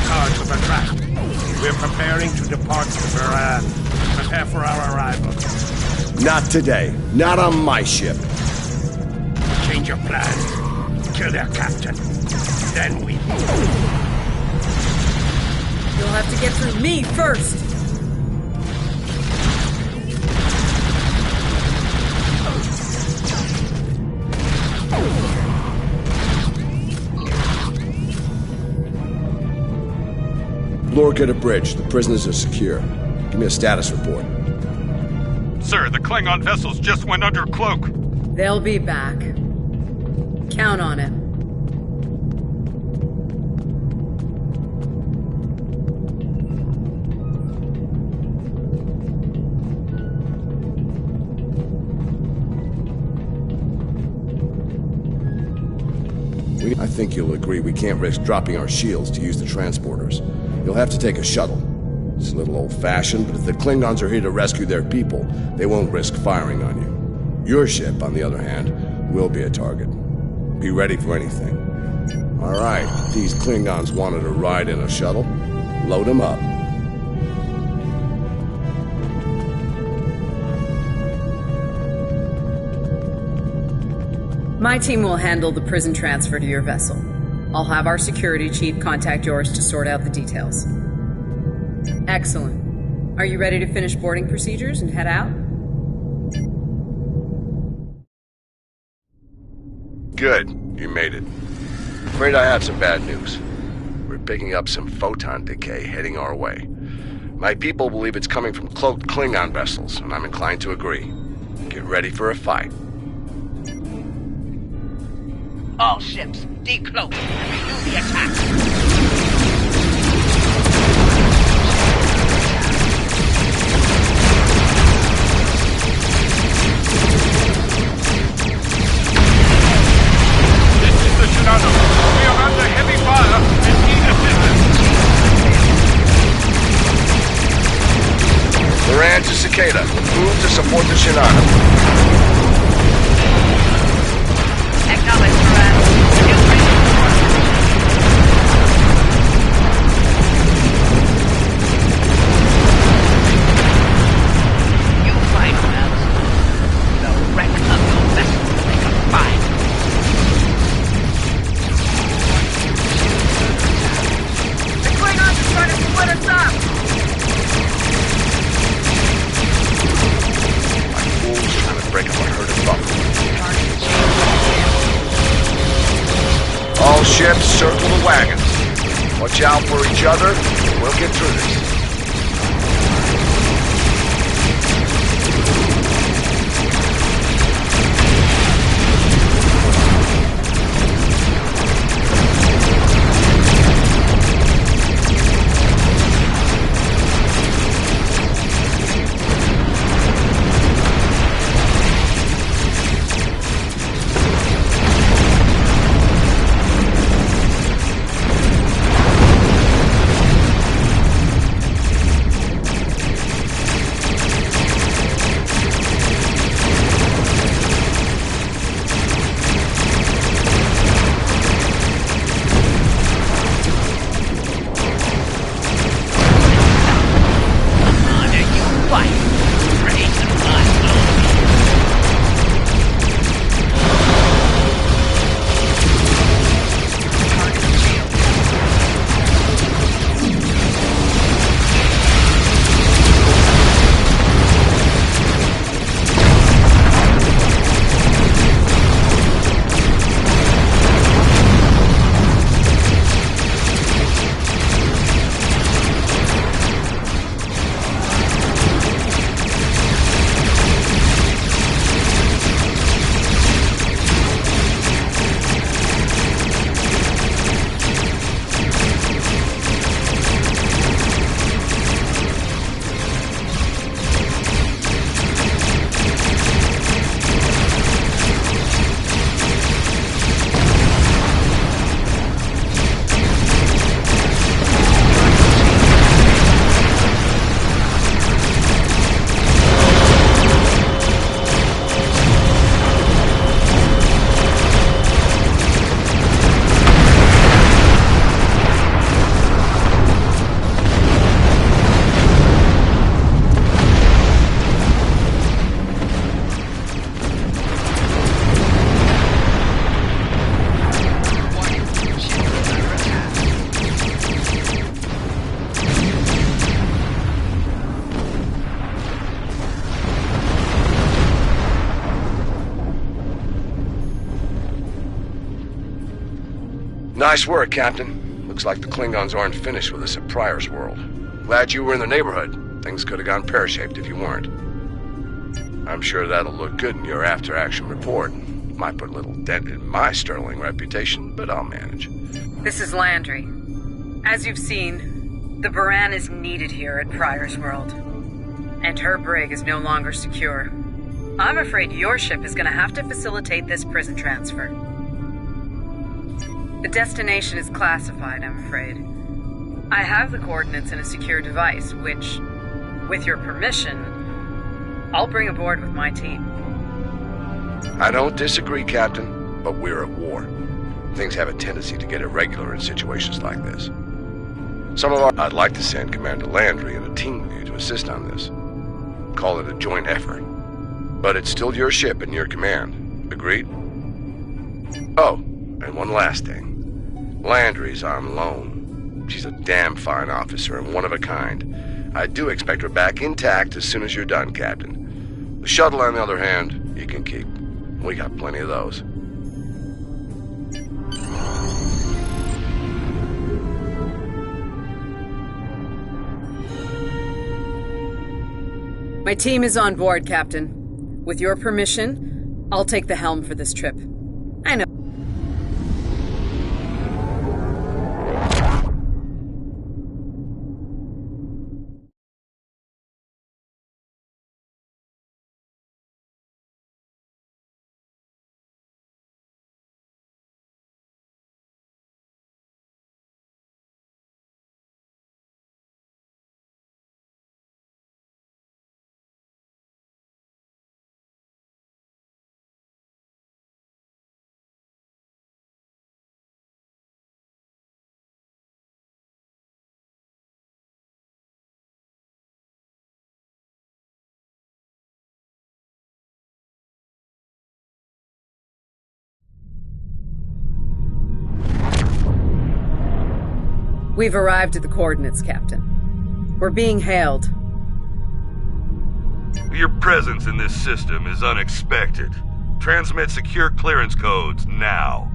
Cards of the track. We're preparing to depart the Baran. Prepare for our arrival. Not today. Not on my ship. Change your plans. Kill their captain. Then we move. You'll have to get through me first. Lorca to bridge. The prisoners are secure. Give me a status report. Sir, the Klingon vessels just went under cloak. They'll be back. Count on it. I think you'll agree we can't risk dropping our shields to use the transporters. You'll have to take a shuttle. It's a little old-fashioned, but if the Klingons are here to rescue their people, they won't risk firing on you. Your ship, on the other hand, will be a target. Be ready for anything. All right, these Klingons wanted to ride in a shuttle. Load them up. My team will handle the prison transfer to your vessel. I'll have our security chief contact yours to sort out the details. Excellent. Are you ready to finish boarding procedures and head out? Good. You made it. Afraid I have some bad news. We're picking up some photon decay heading our way. My people believe it's coming from cloaked Klingon vessels, and I'm inclined to agree. Get ready for a fight. all ships. Decloak and renew the attack. Shinano, we are under heavy fire and need assistance. Moran to Cicada. Move to support the Shinano. Acknowledge, Moran. You find well. The wreck of your vessel will make a fire. All ships, circle the wagons. Watch out for each other. We'll get through this. Nice work, Captain. Looks like the Klingons aren't finished with us at Pryor's World. Glad you were in the neighborhood. Things could have gone pear-shaped if you weren't. I'm sure that'll look good in your after-action report. Might put a little dent in my sterling reputation, but I'll manage. This is Landry. As you've seen, the Baran is needed here at Pryor's World. And her brig is no longer secure. I'm afraid your ship is going to have to facilitate this prison transfer. The destination is classified, I'm afraid. I have the coordinates in a secure device, which, with your permission, I'll bring aboard with my team. I don't disagree, Captain, but we're at war. Things have a tendency to get irregular in situations like this. I'd like to send Commander Landry and a team with you to assist on this. Call it a joint effort. But it's still your ship and your command. Agreed? Oh, and one last thing. Landry's on loan. She's a damn fine officer and one of a kind. I do expect her back intact as soon as you're done, Captain. The shuttle, on the other hand, you can keep. We got plenty of those. My team is on board, Captain. With your permission, I'll take the helm for this trip. I know. We've arrived at the coordinates, Captain. We're being hailed. Your presence in this system is unexpected. Transmit secure clearance codes now.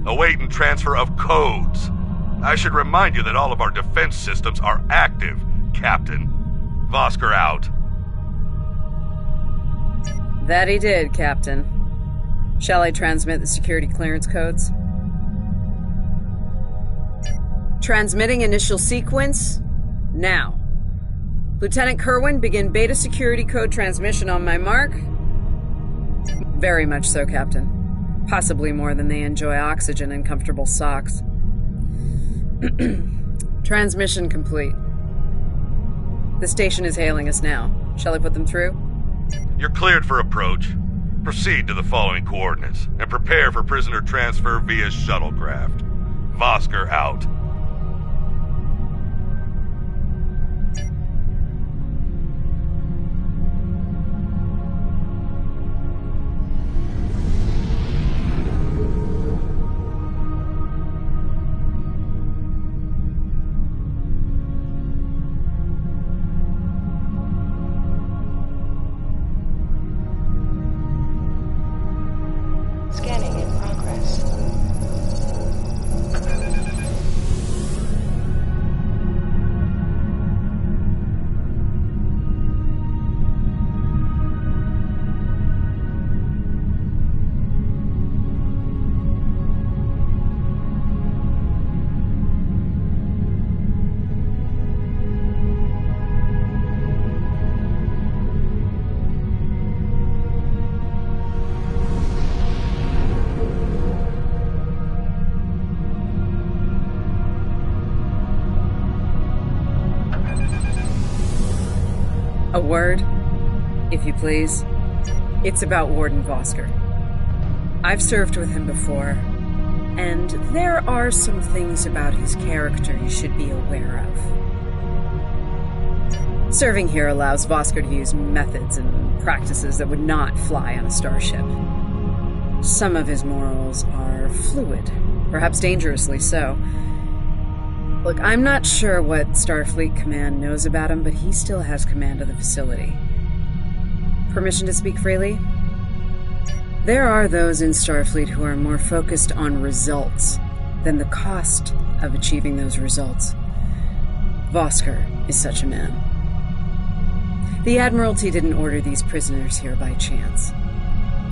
awaiting transfer of codes. I should remind you that all of our defense systems are active, Captain. Vosker out. That he did, Captain. Shall I transmit the security clearance codes? Transmitting initial sequence, now. Lieutenant Kerwin, begin beta security code transmission on my mark. Very much so, Captain. Possibly more than they enjoy oxygen and comfortable socks. Transmission complete. The station is hailing us now. Shall I put them through? You're cleared for approach. Proceed to the following coordinates, and prepare for prisoner transfer via shuttlecraft. Vosker out. Scanning in progress. A word, if you please. It's about Warden Vosker. I've served with him before, and there are some things about his character you should be aware of. Serving here allows Vosker to use methods and practices that would not fly on a starship. Some of his morals are fluid, perhaps dangerously so. Look, I'm not sure what Starfleet Command knows about him, but he still has command of the facility. Permission to speak freely? There are those in Starfleet who are more focused on results than the cost of achieving those results. Vosker is such a man. The Admiralty didn't order these prisoners here by chance.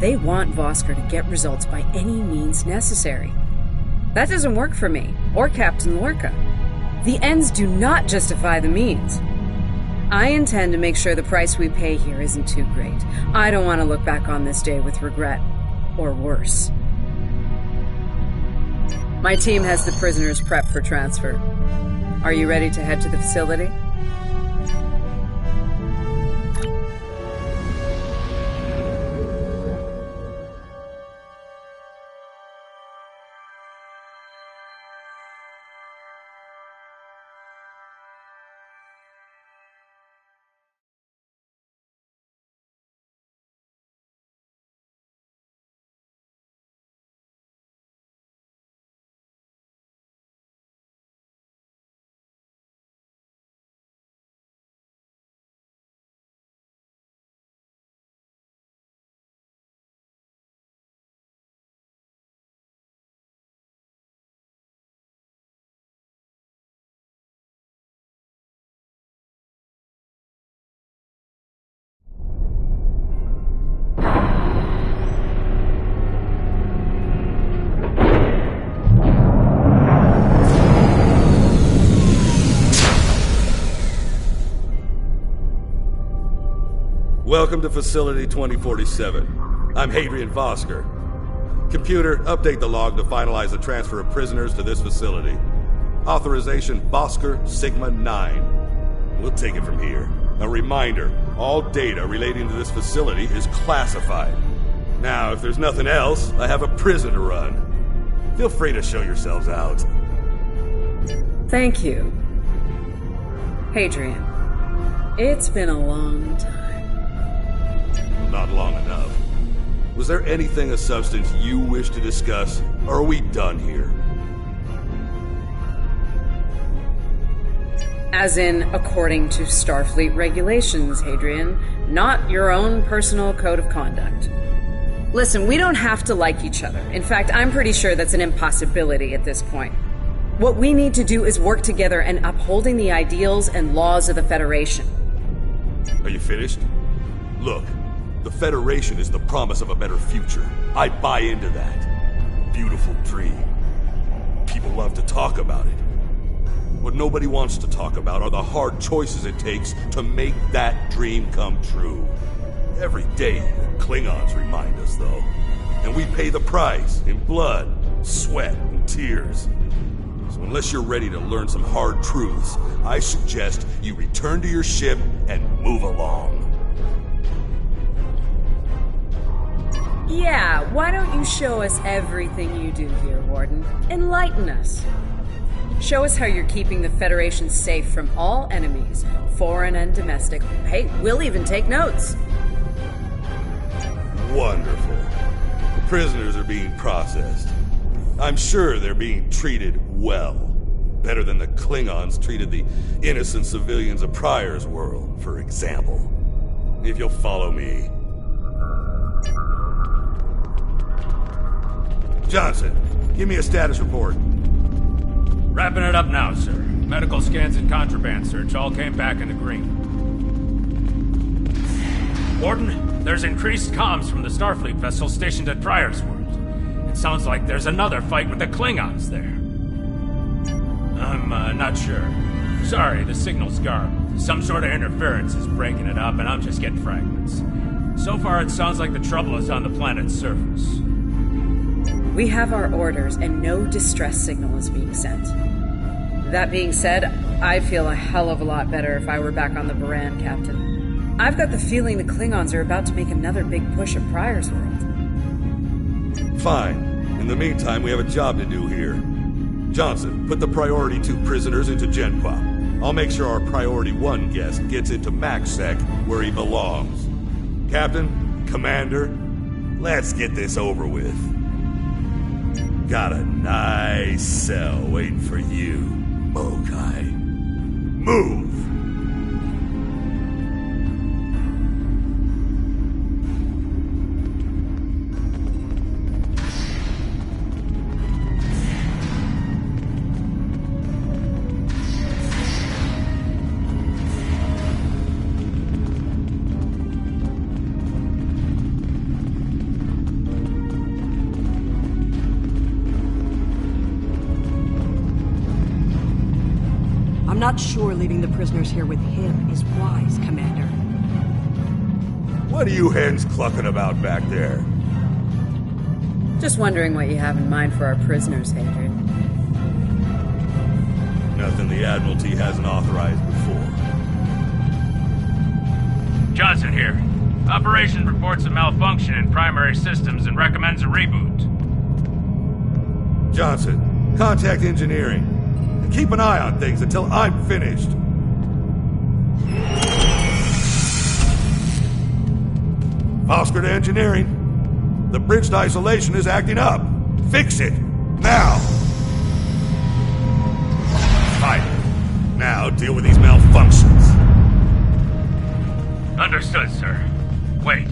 They want Vosker to get results by any means necessary. That doesn't work for me, or Captain Lorca. The ends do not justify the means. I intend to make sure the price we pay here isn't too great. I don't want to look back on this day with regret, or worse. My team has the prisoners prepped for transfer. Are you ready to head to the facility? Welcome to Facility 2047. I'm Adrian Vosker. Computer, update the log to finalize the transfer of prisoners to this facility. Authorization Vosker Sigma 9. We'll take it from here. A reminder, all data relating to this facility is classified. Now, if there's nothing else, I have a prison to run. Feel free to show yourselves out. Thank you. Adrian, it's been a long time. Not long enough. Was there anything of substance you wish to discuss, or are we done here? As in, according to Starfleet regulations, Adrian, not your own personal code of conduct. Listen, we don't have to like each other. In fact, I'm pretty sure that's an impossibility at this point. What we need to do is work together in upholding the ideals and laws of the Federation. Are you finished? Look, the Federation is the promise of a better future. I buy into that. Beautiful dream. People love to talk about it. What nobody wants to talk about are the hard choices it takes to make that dream come true. Every day, the Klingons remind us, though. And we pay the price in blood, sweat, and tears. So unless you're ready to learn some hard truths, I suggest you return to your ship and move along. Yeah, why don't you show us everything you do here, Warden? Enlighten us. Show us how you're keeping the Federation safe from all enemies, foreign and domestic. Hey, we'll even take notes. Wonderful. The prisoners are being processed. I'm sure they're being treated well. Better than the Klingons treated the innocent civilians of Pryor's world, for example. If you'll follow me. Johnson, give me a status report. Wrapping it up now, sir. Medical scans and contraband search all came back in the green. Warden, there's increased comms from the Starfleet vessel stationed at Pryor's world. It sounds like there's another fight with the Klingons there. I'm not sure. Sorry, the signal's garbled. Some sort of interference is breaking it up, and I'm just getting fragments. So far, it sounds like the trouble is on the planet's surface. We have our orders, and no distress signal is being sent. That being said, I'd feel a hell of a lot better if I were back on the Baran, Captain. I've got the feeling the Klingons are about to make another big push at Pryor's world. Fine. In the meantime, we have a job to do here. Johnson, put the Priority 2 prisoners into Genpop. I'll make sure our Priority 1 guest gets into MaxSec, where he belongs. Captain, Commander, let's get this over with. Got a nice cell waiting for you, Mokai. Move! I'm not sure leaving the prisoners here with him is wise, Commander. What are you hens clucking about back there? Just wondering what you have in mind for our prisoners, Adrian. Nothing the Admiralty hasn't authorized before. Johnson here. Operations reports a malfunction in primary systems and recommends a reboot. Johnson, contact engineering. And keep an eye on things until I'm finished. Oscar to engineering. The bridge to isolation is acting up. Fix it. Now. Right. Now deal with these malfunctions. Understood, sir. Wait.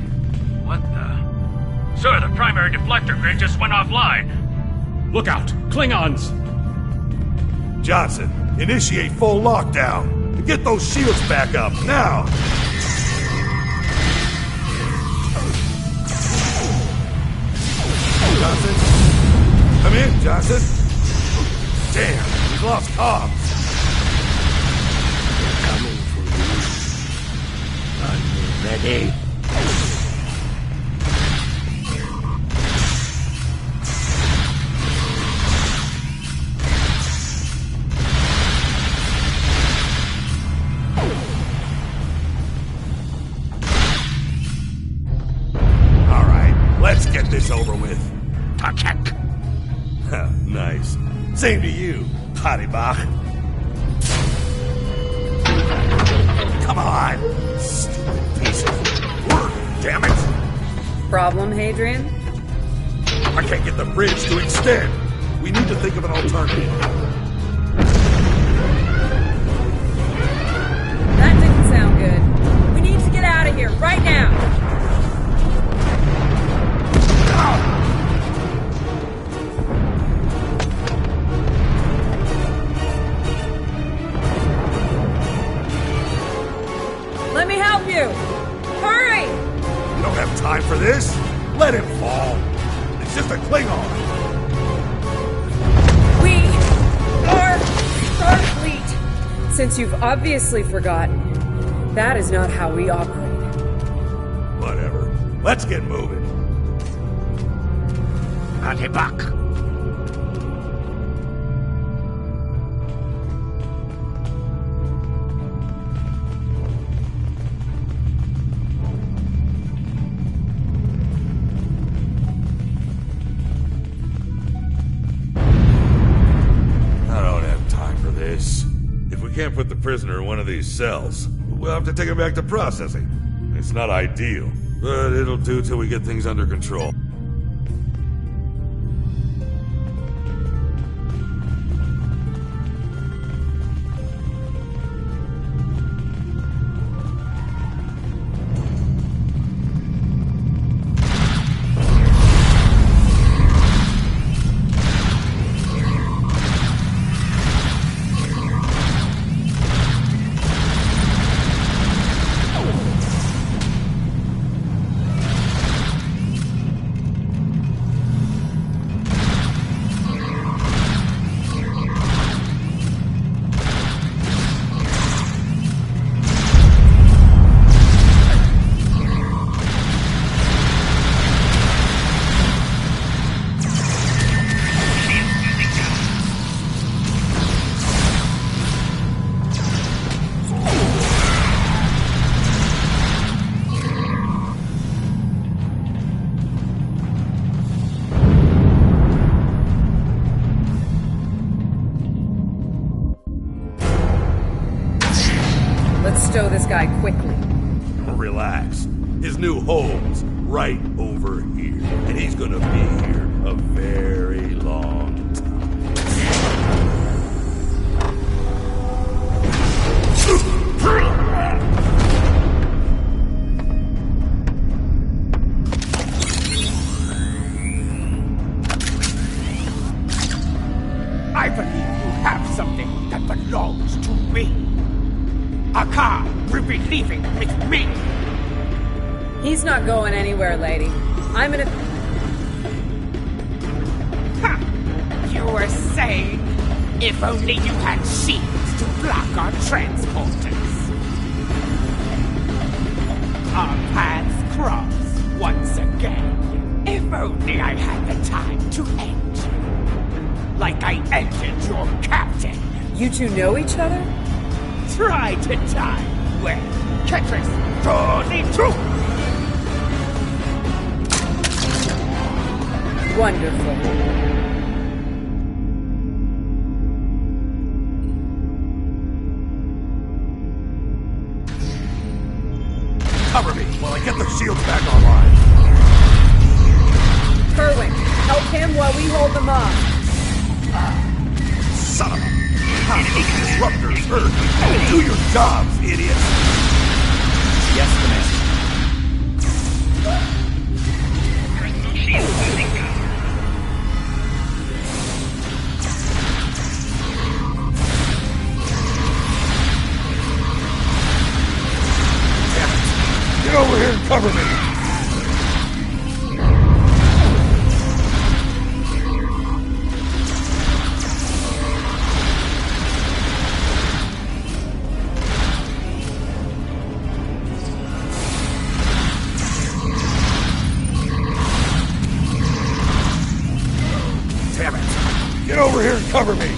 What the... Sir, the primary deflector grid just went offline. Look out! Klingons! Johnson, initiate full lockdown. And get those shields back up, now! Johnson? Come in, Johnson. Damn, we've lost comms. Coming for you. Are you ready? Let's get this over with. Attack. Nice. Same to you, Haribach. Come on! Stupid piece of work, damn it! Problem, Adrian? I can't get the bridge to extend. We need to think of an alternative. That didn't sound good. We need to get out of here, right now! Let me help you! Hurry! We don't have time for this. Let him fall. It's just a Klingon. We are Starfleet! Since you've obviously forgotten, that is not how we operate. Whatever. Let's get moving. Antibak. If we can't put the prisoner in one of these cells, we'll have to take him back to processing. It's not ideal, but it'll do till we get things under control. Stow this guy quickly. Relax. His new home's right over here. And he's gonna be here a very long time. I believe you have something that belongs to me. Akar will be leaving with me. He's not going anywhere, lady. I'm gonna... Ha! You were saying, if only you had shields to block our transporters. Our paths cross once again. If only I had the time to end you. Like I ended your captain. You two know each other? Try to die when Ketris surely true. Wonderful. Cover me while I get the shields back online. Kerwin, help him while we hold them off. Son of a... Disruptors hurt. Do your jobs, idiots. Yes, Commander. Damn it. Get over here and cover me. Get over here and cover me!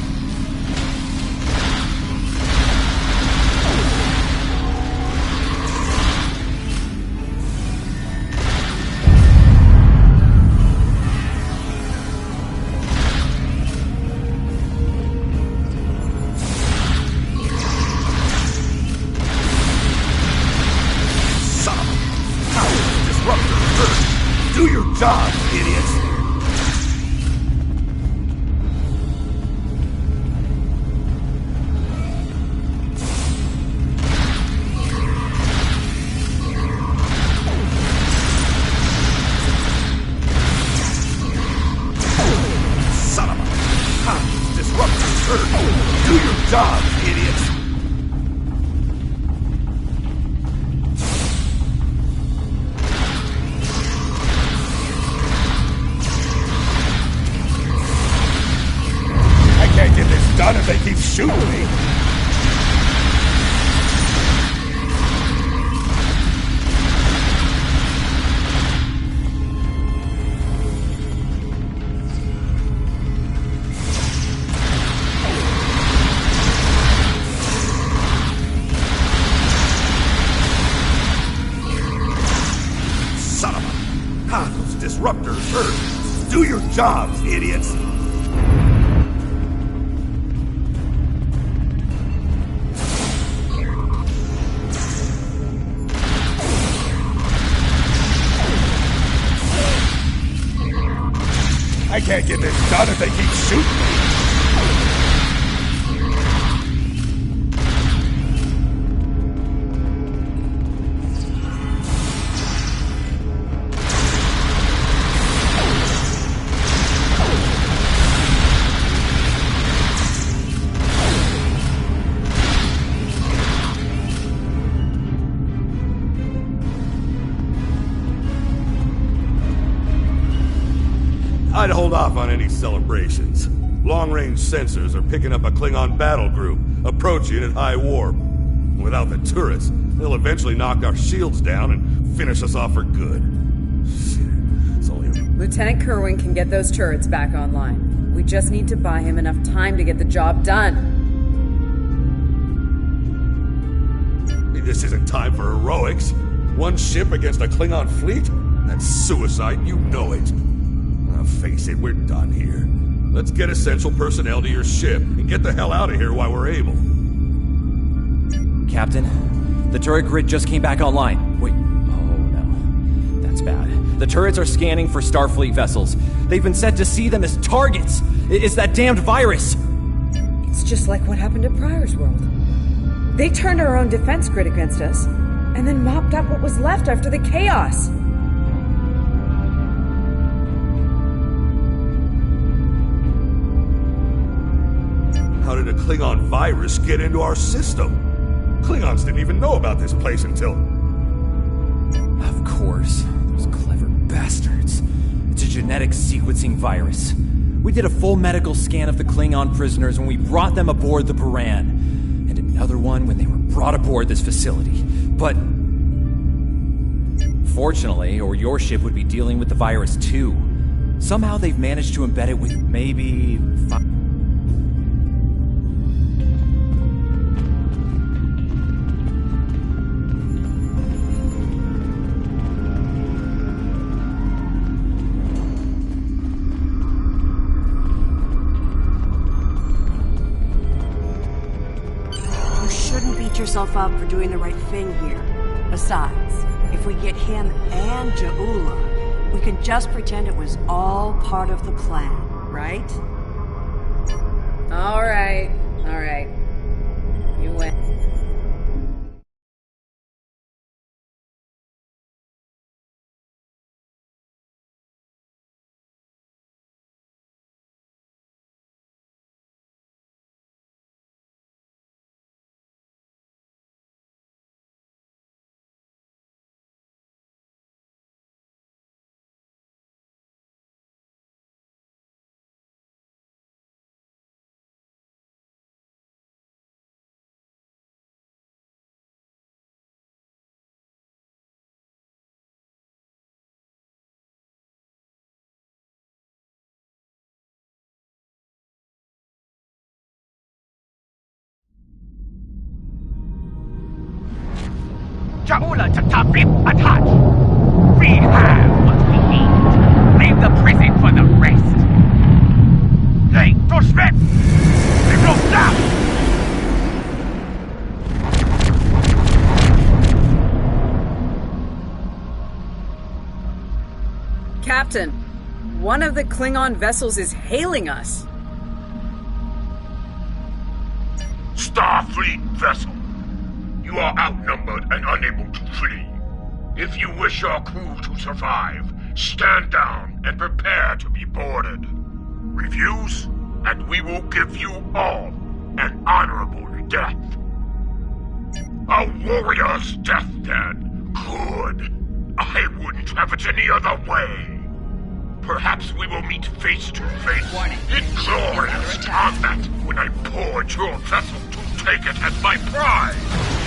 Son of a... Disruptor! Do your job, idiots! jobs, idiots! I can't get this done if they keep shooting me! Disruptors hurt. Do your jobs, idiots! I can't get this done if they keep shooting me! I'd hold off on any celebrations. Long-range sensors are picking up a Klingon battle group, approaching at high warp. Without the turrets, they'll eventually knock our shields down and finish us off for good. It's only Lieutenant Kerwin can get those turrets back online. We just need to buy him enough time to get the job done. This isn't time for heroics. One ship against a Klingon fleet? That's suicide, you know it. Face it, we're done here. Let's get essential personnel to your ship and get the hell out of here while we're able. Captain, the turret grid just came back online. Wait, oh no. That's bad. The turrets are scanning for Starfleet vessels. They've been set to see them as targets. It's that damned virus. It's just like what happened at Pryor's World. They turned our own defense grid against us, and then mopped up what was left after the chaos. How did a Klingon virus get into our system? Klingons didn't even know about this place until... Of course. Those clever bastards. It's a genetic sequencing virus. We did a full medical scan of the Klingon prisoners when we brought them aboard the Buran. And another one when they were brought aboard this facility. But... fortunately, or your ship would be dealing with the virus too. Somehow they've managed to embed it with maybe... yourself up for doing the right thing here. Besides, if we get him and Ja'ula, we can just pretend it was all part of the plan, right? All right. You win. Ja'ula to Tafib attach! We have what we need. Leave the prison for the rest. Hey, Toshvet! Signal stop! Captain, one of the Klingon vessels is hailing us. Starfleet vessel. You are outnumbered and unable to flee. If you wish your crew to survive, stand down and prepare to be boarded. Refuse, and we will give you all an honorable death. A warrior's death, then. Good. I wouldn't have it any other way. Perhaps we will meet face to face in glorious combat when I board your vessel to take it as my prize.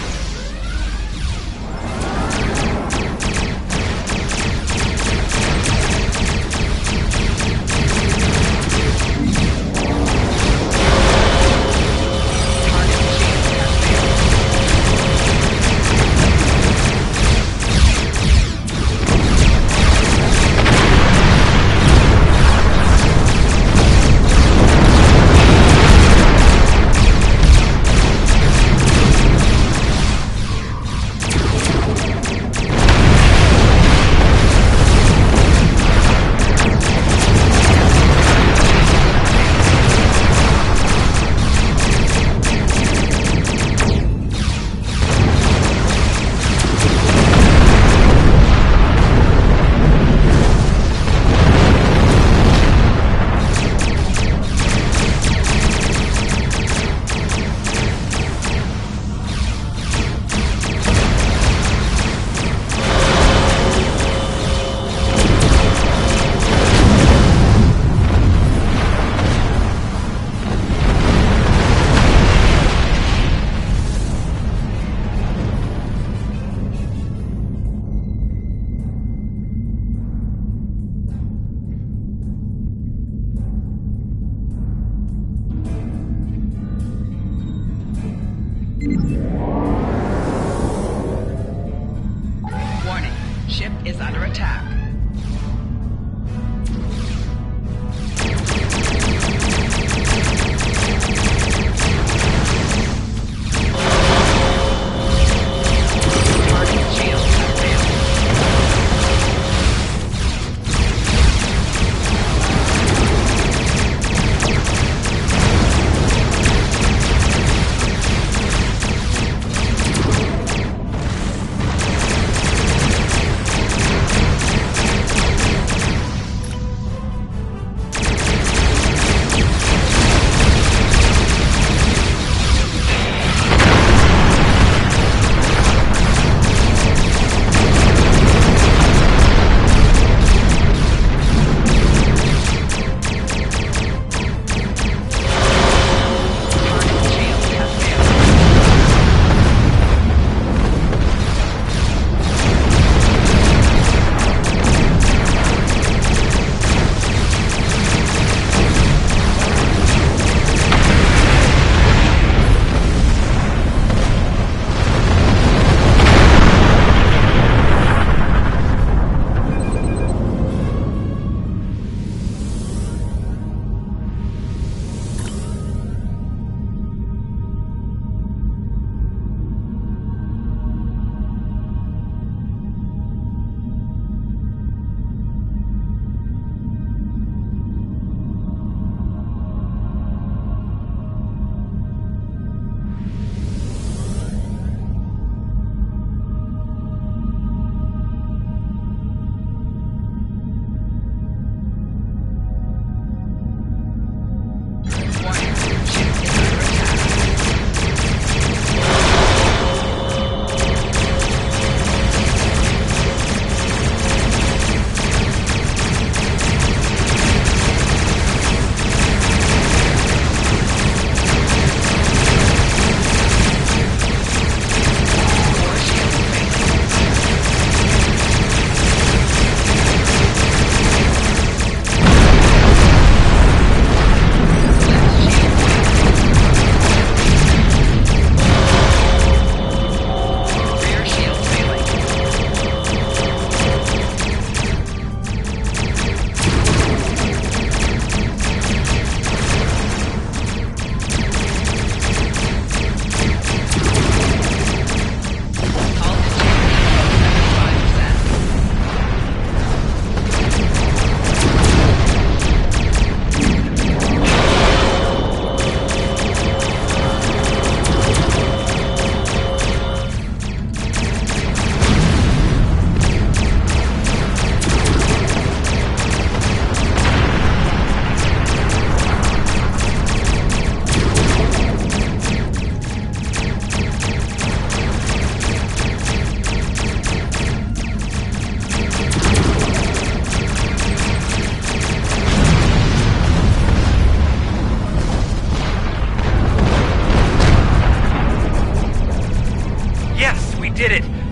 Warning, ship is under attack. Target shields have failed.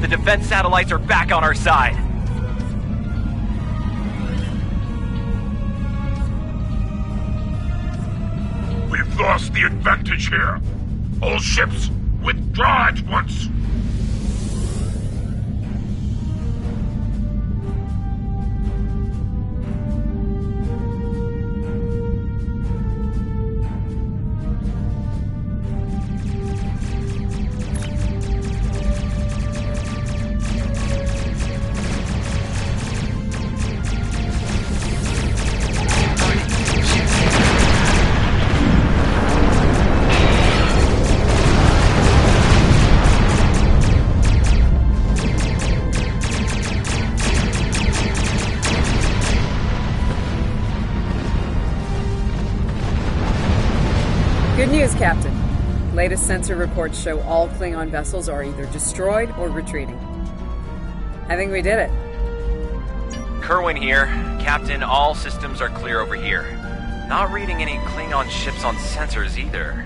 defense satellites are back on our side. We've lost the advantage here. All ships, withdraw at once. Good news, Captain. Latest sensor reports show all Klingon vessels are either destroyed or retreating. I think we did it. Kerwin here. Captain, all systems are clear over here. Not reading any Klingon ships on sensors either.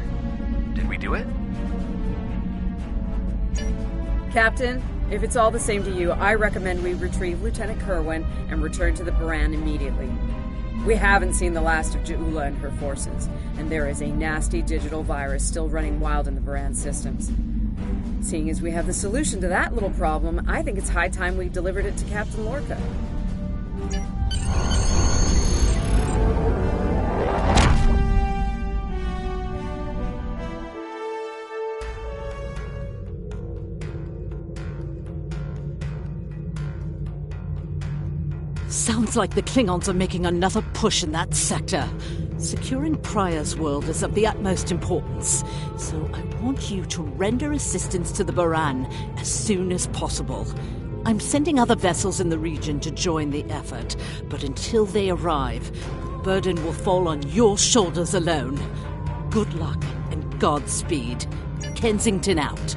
Did we do it? Captain, if it's all the same to you, I recommend we retrieve Lieutenant Kerwin and return to the Baran immediately. We haven't seen the last of Ja'ula and her forces, and there is a nasty digital virus still running wild in the Baran systems. Seeing as we have the solution to that little problem, I think it's high time we delivered it to Captain Lorca. Sounds like the Klingons are making another push in that sector. Securing Prior's world is of the utmost importance, so I want you to render assistance to the Baran as soon as possible. I'm sending other vessels in the region to join the effort, but until they arrive, the burden will fall on your shoulders alone. Good luck and Godspeed. Kensington out.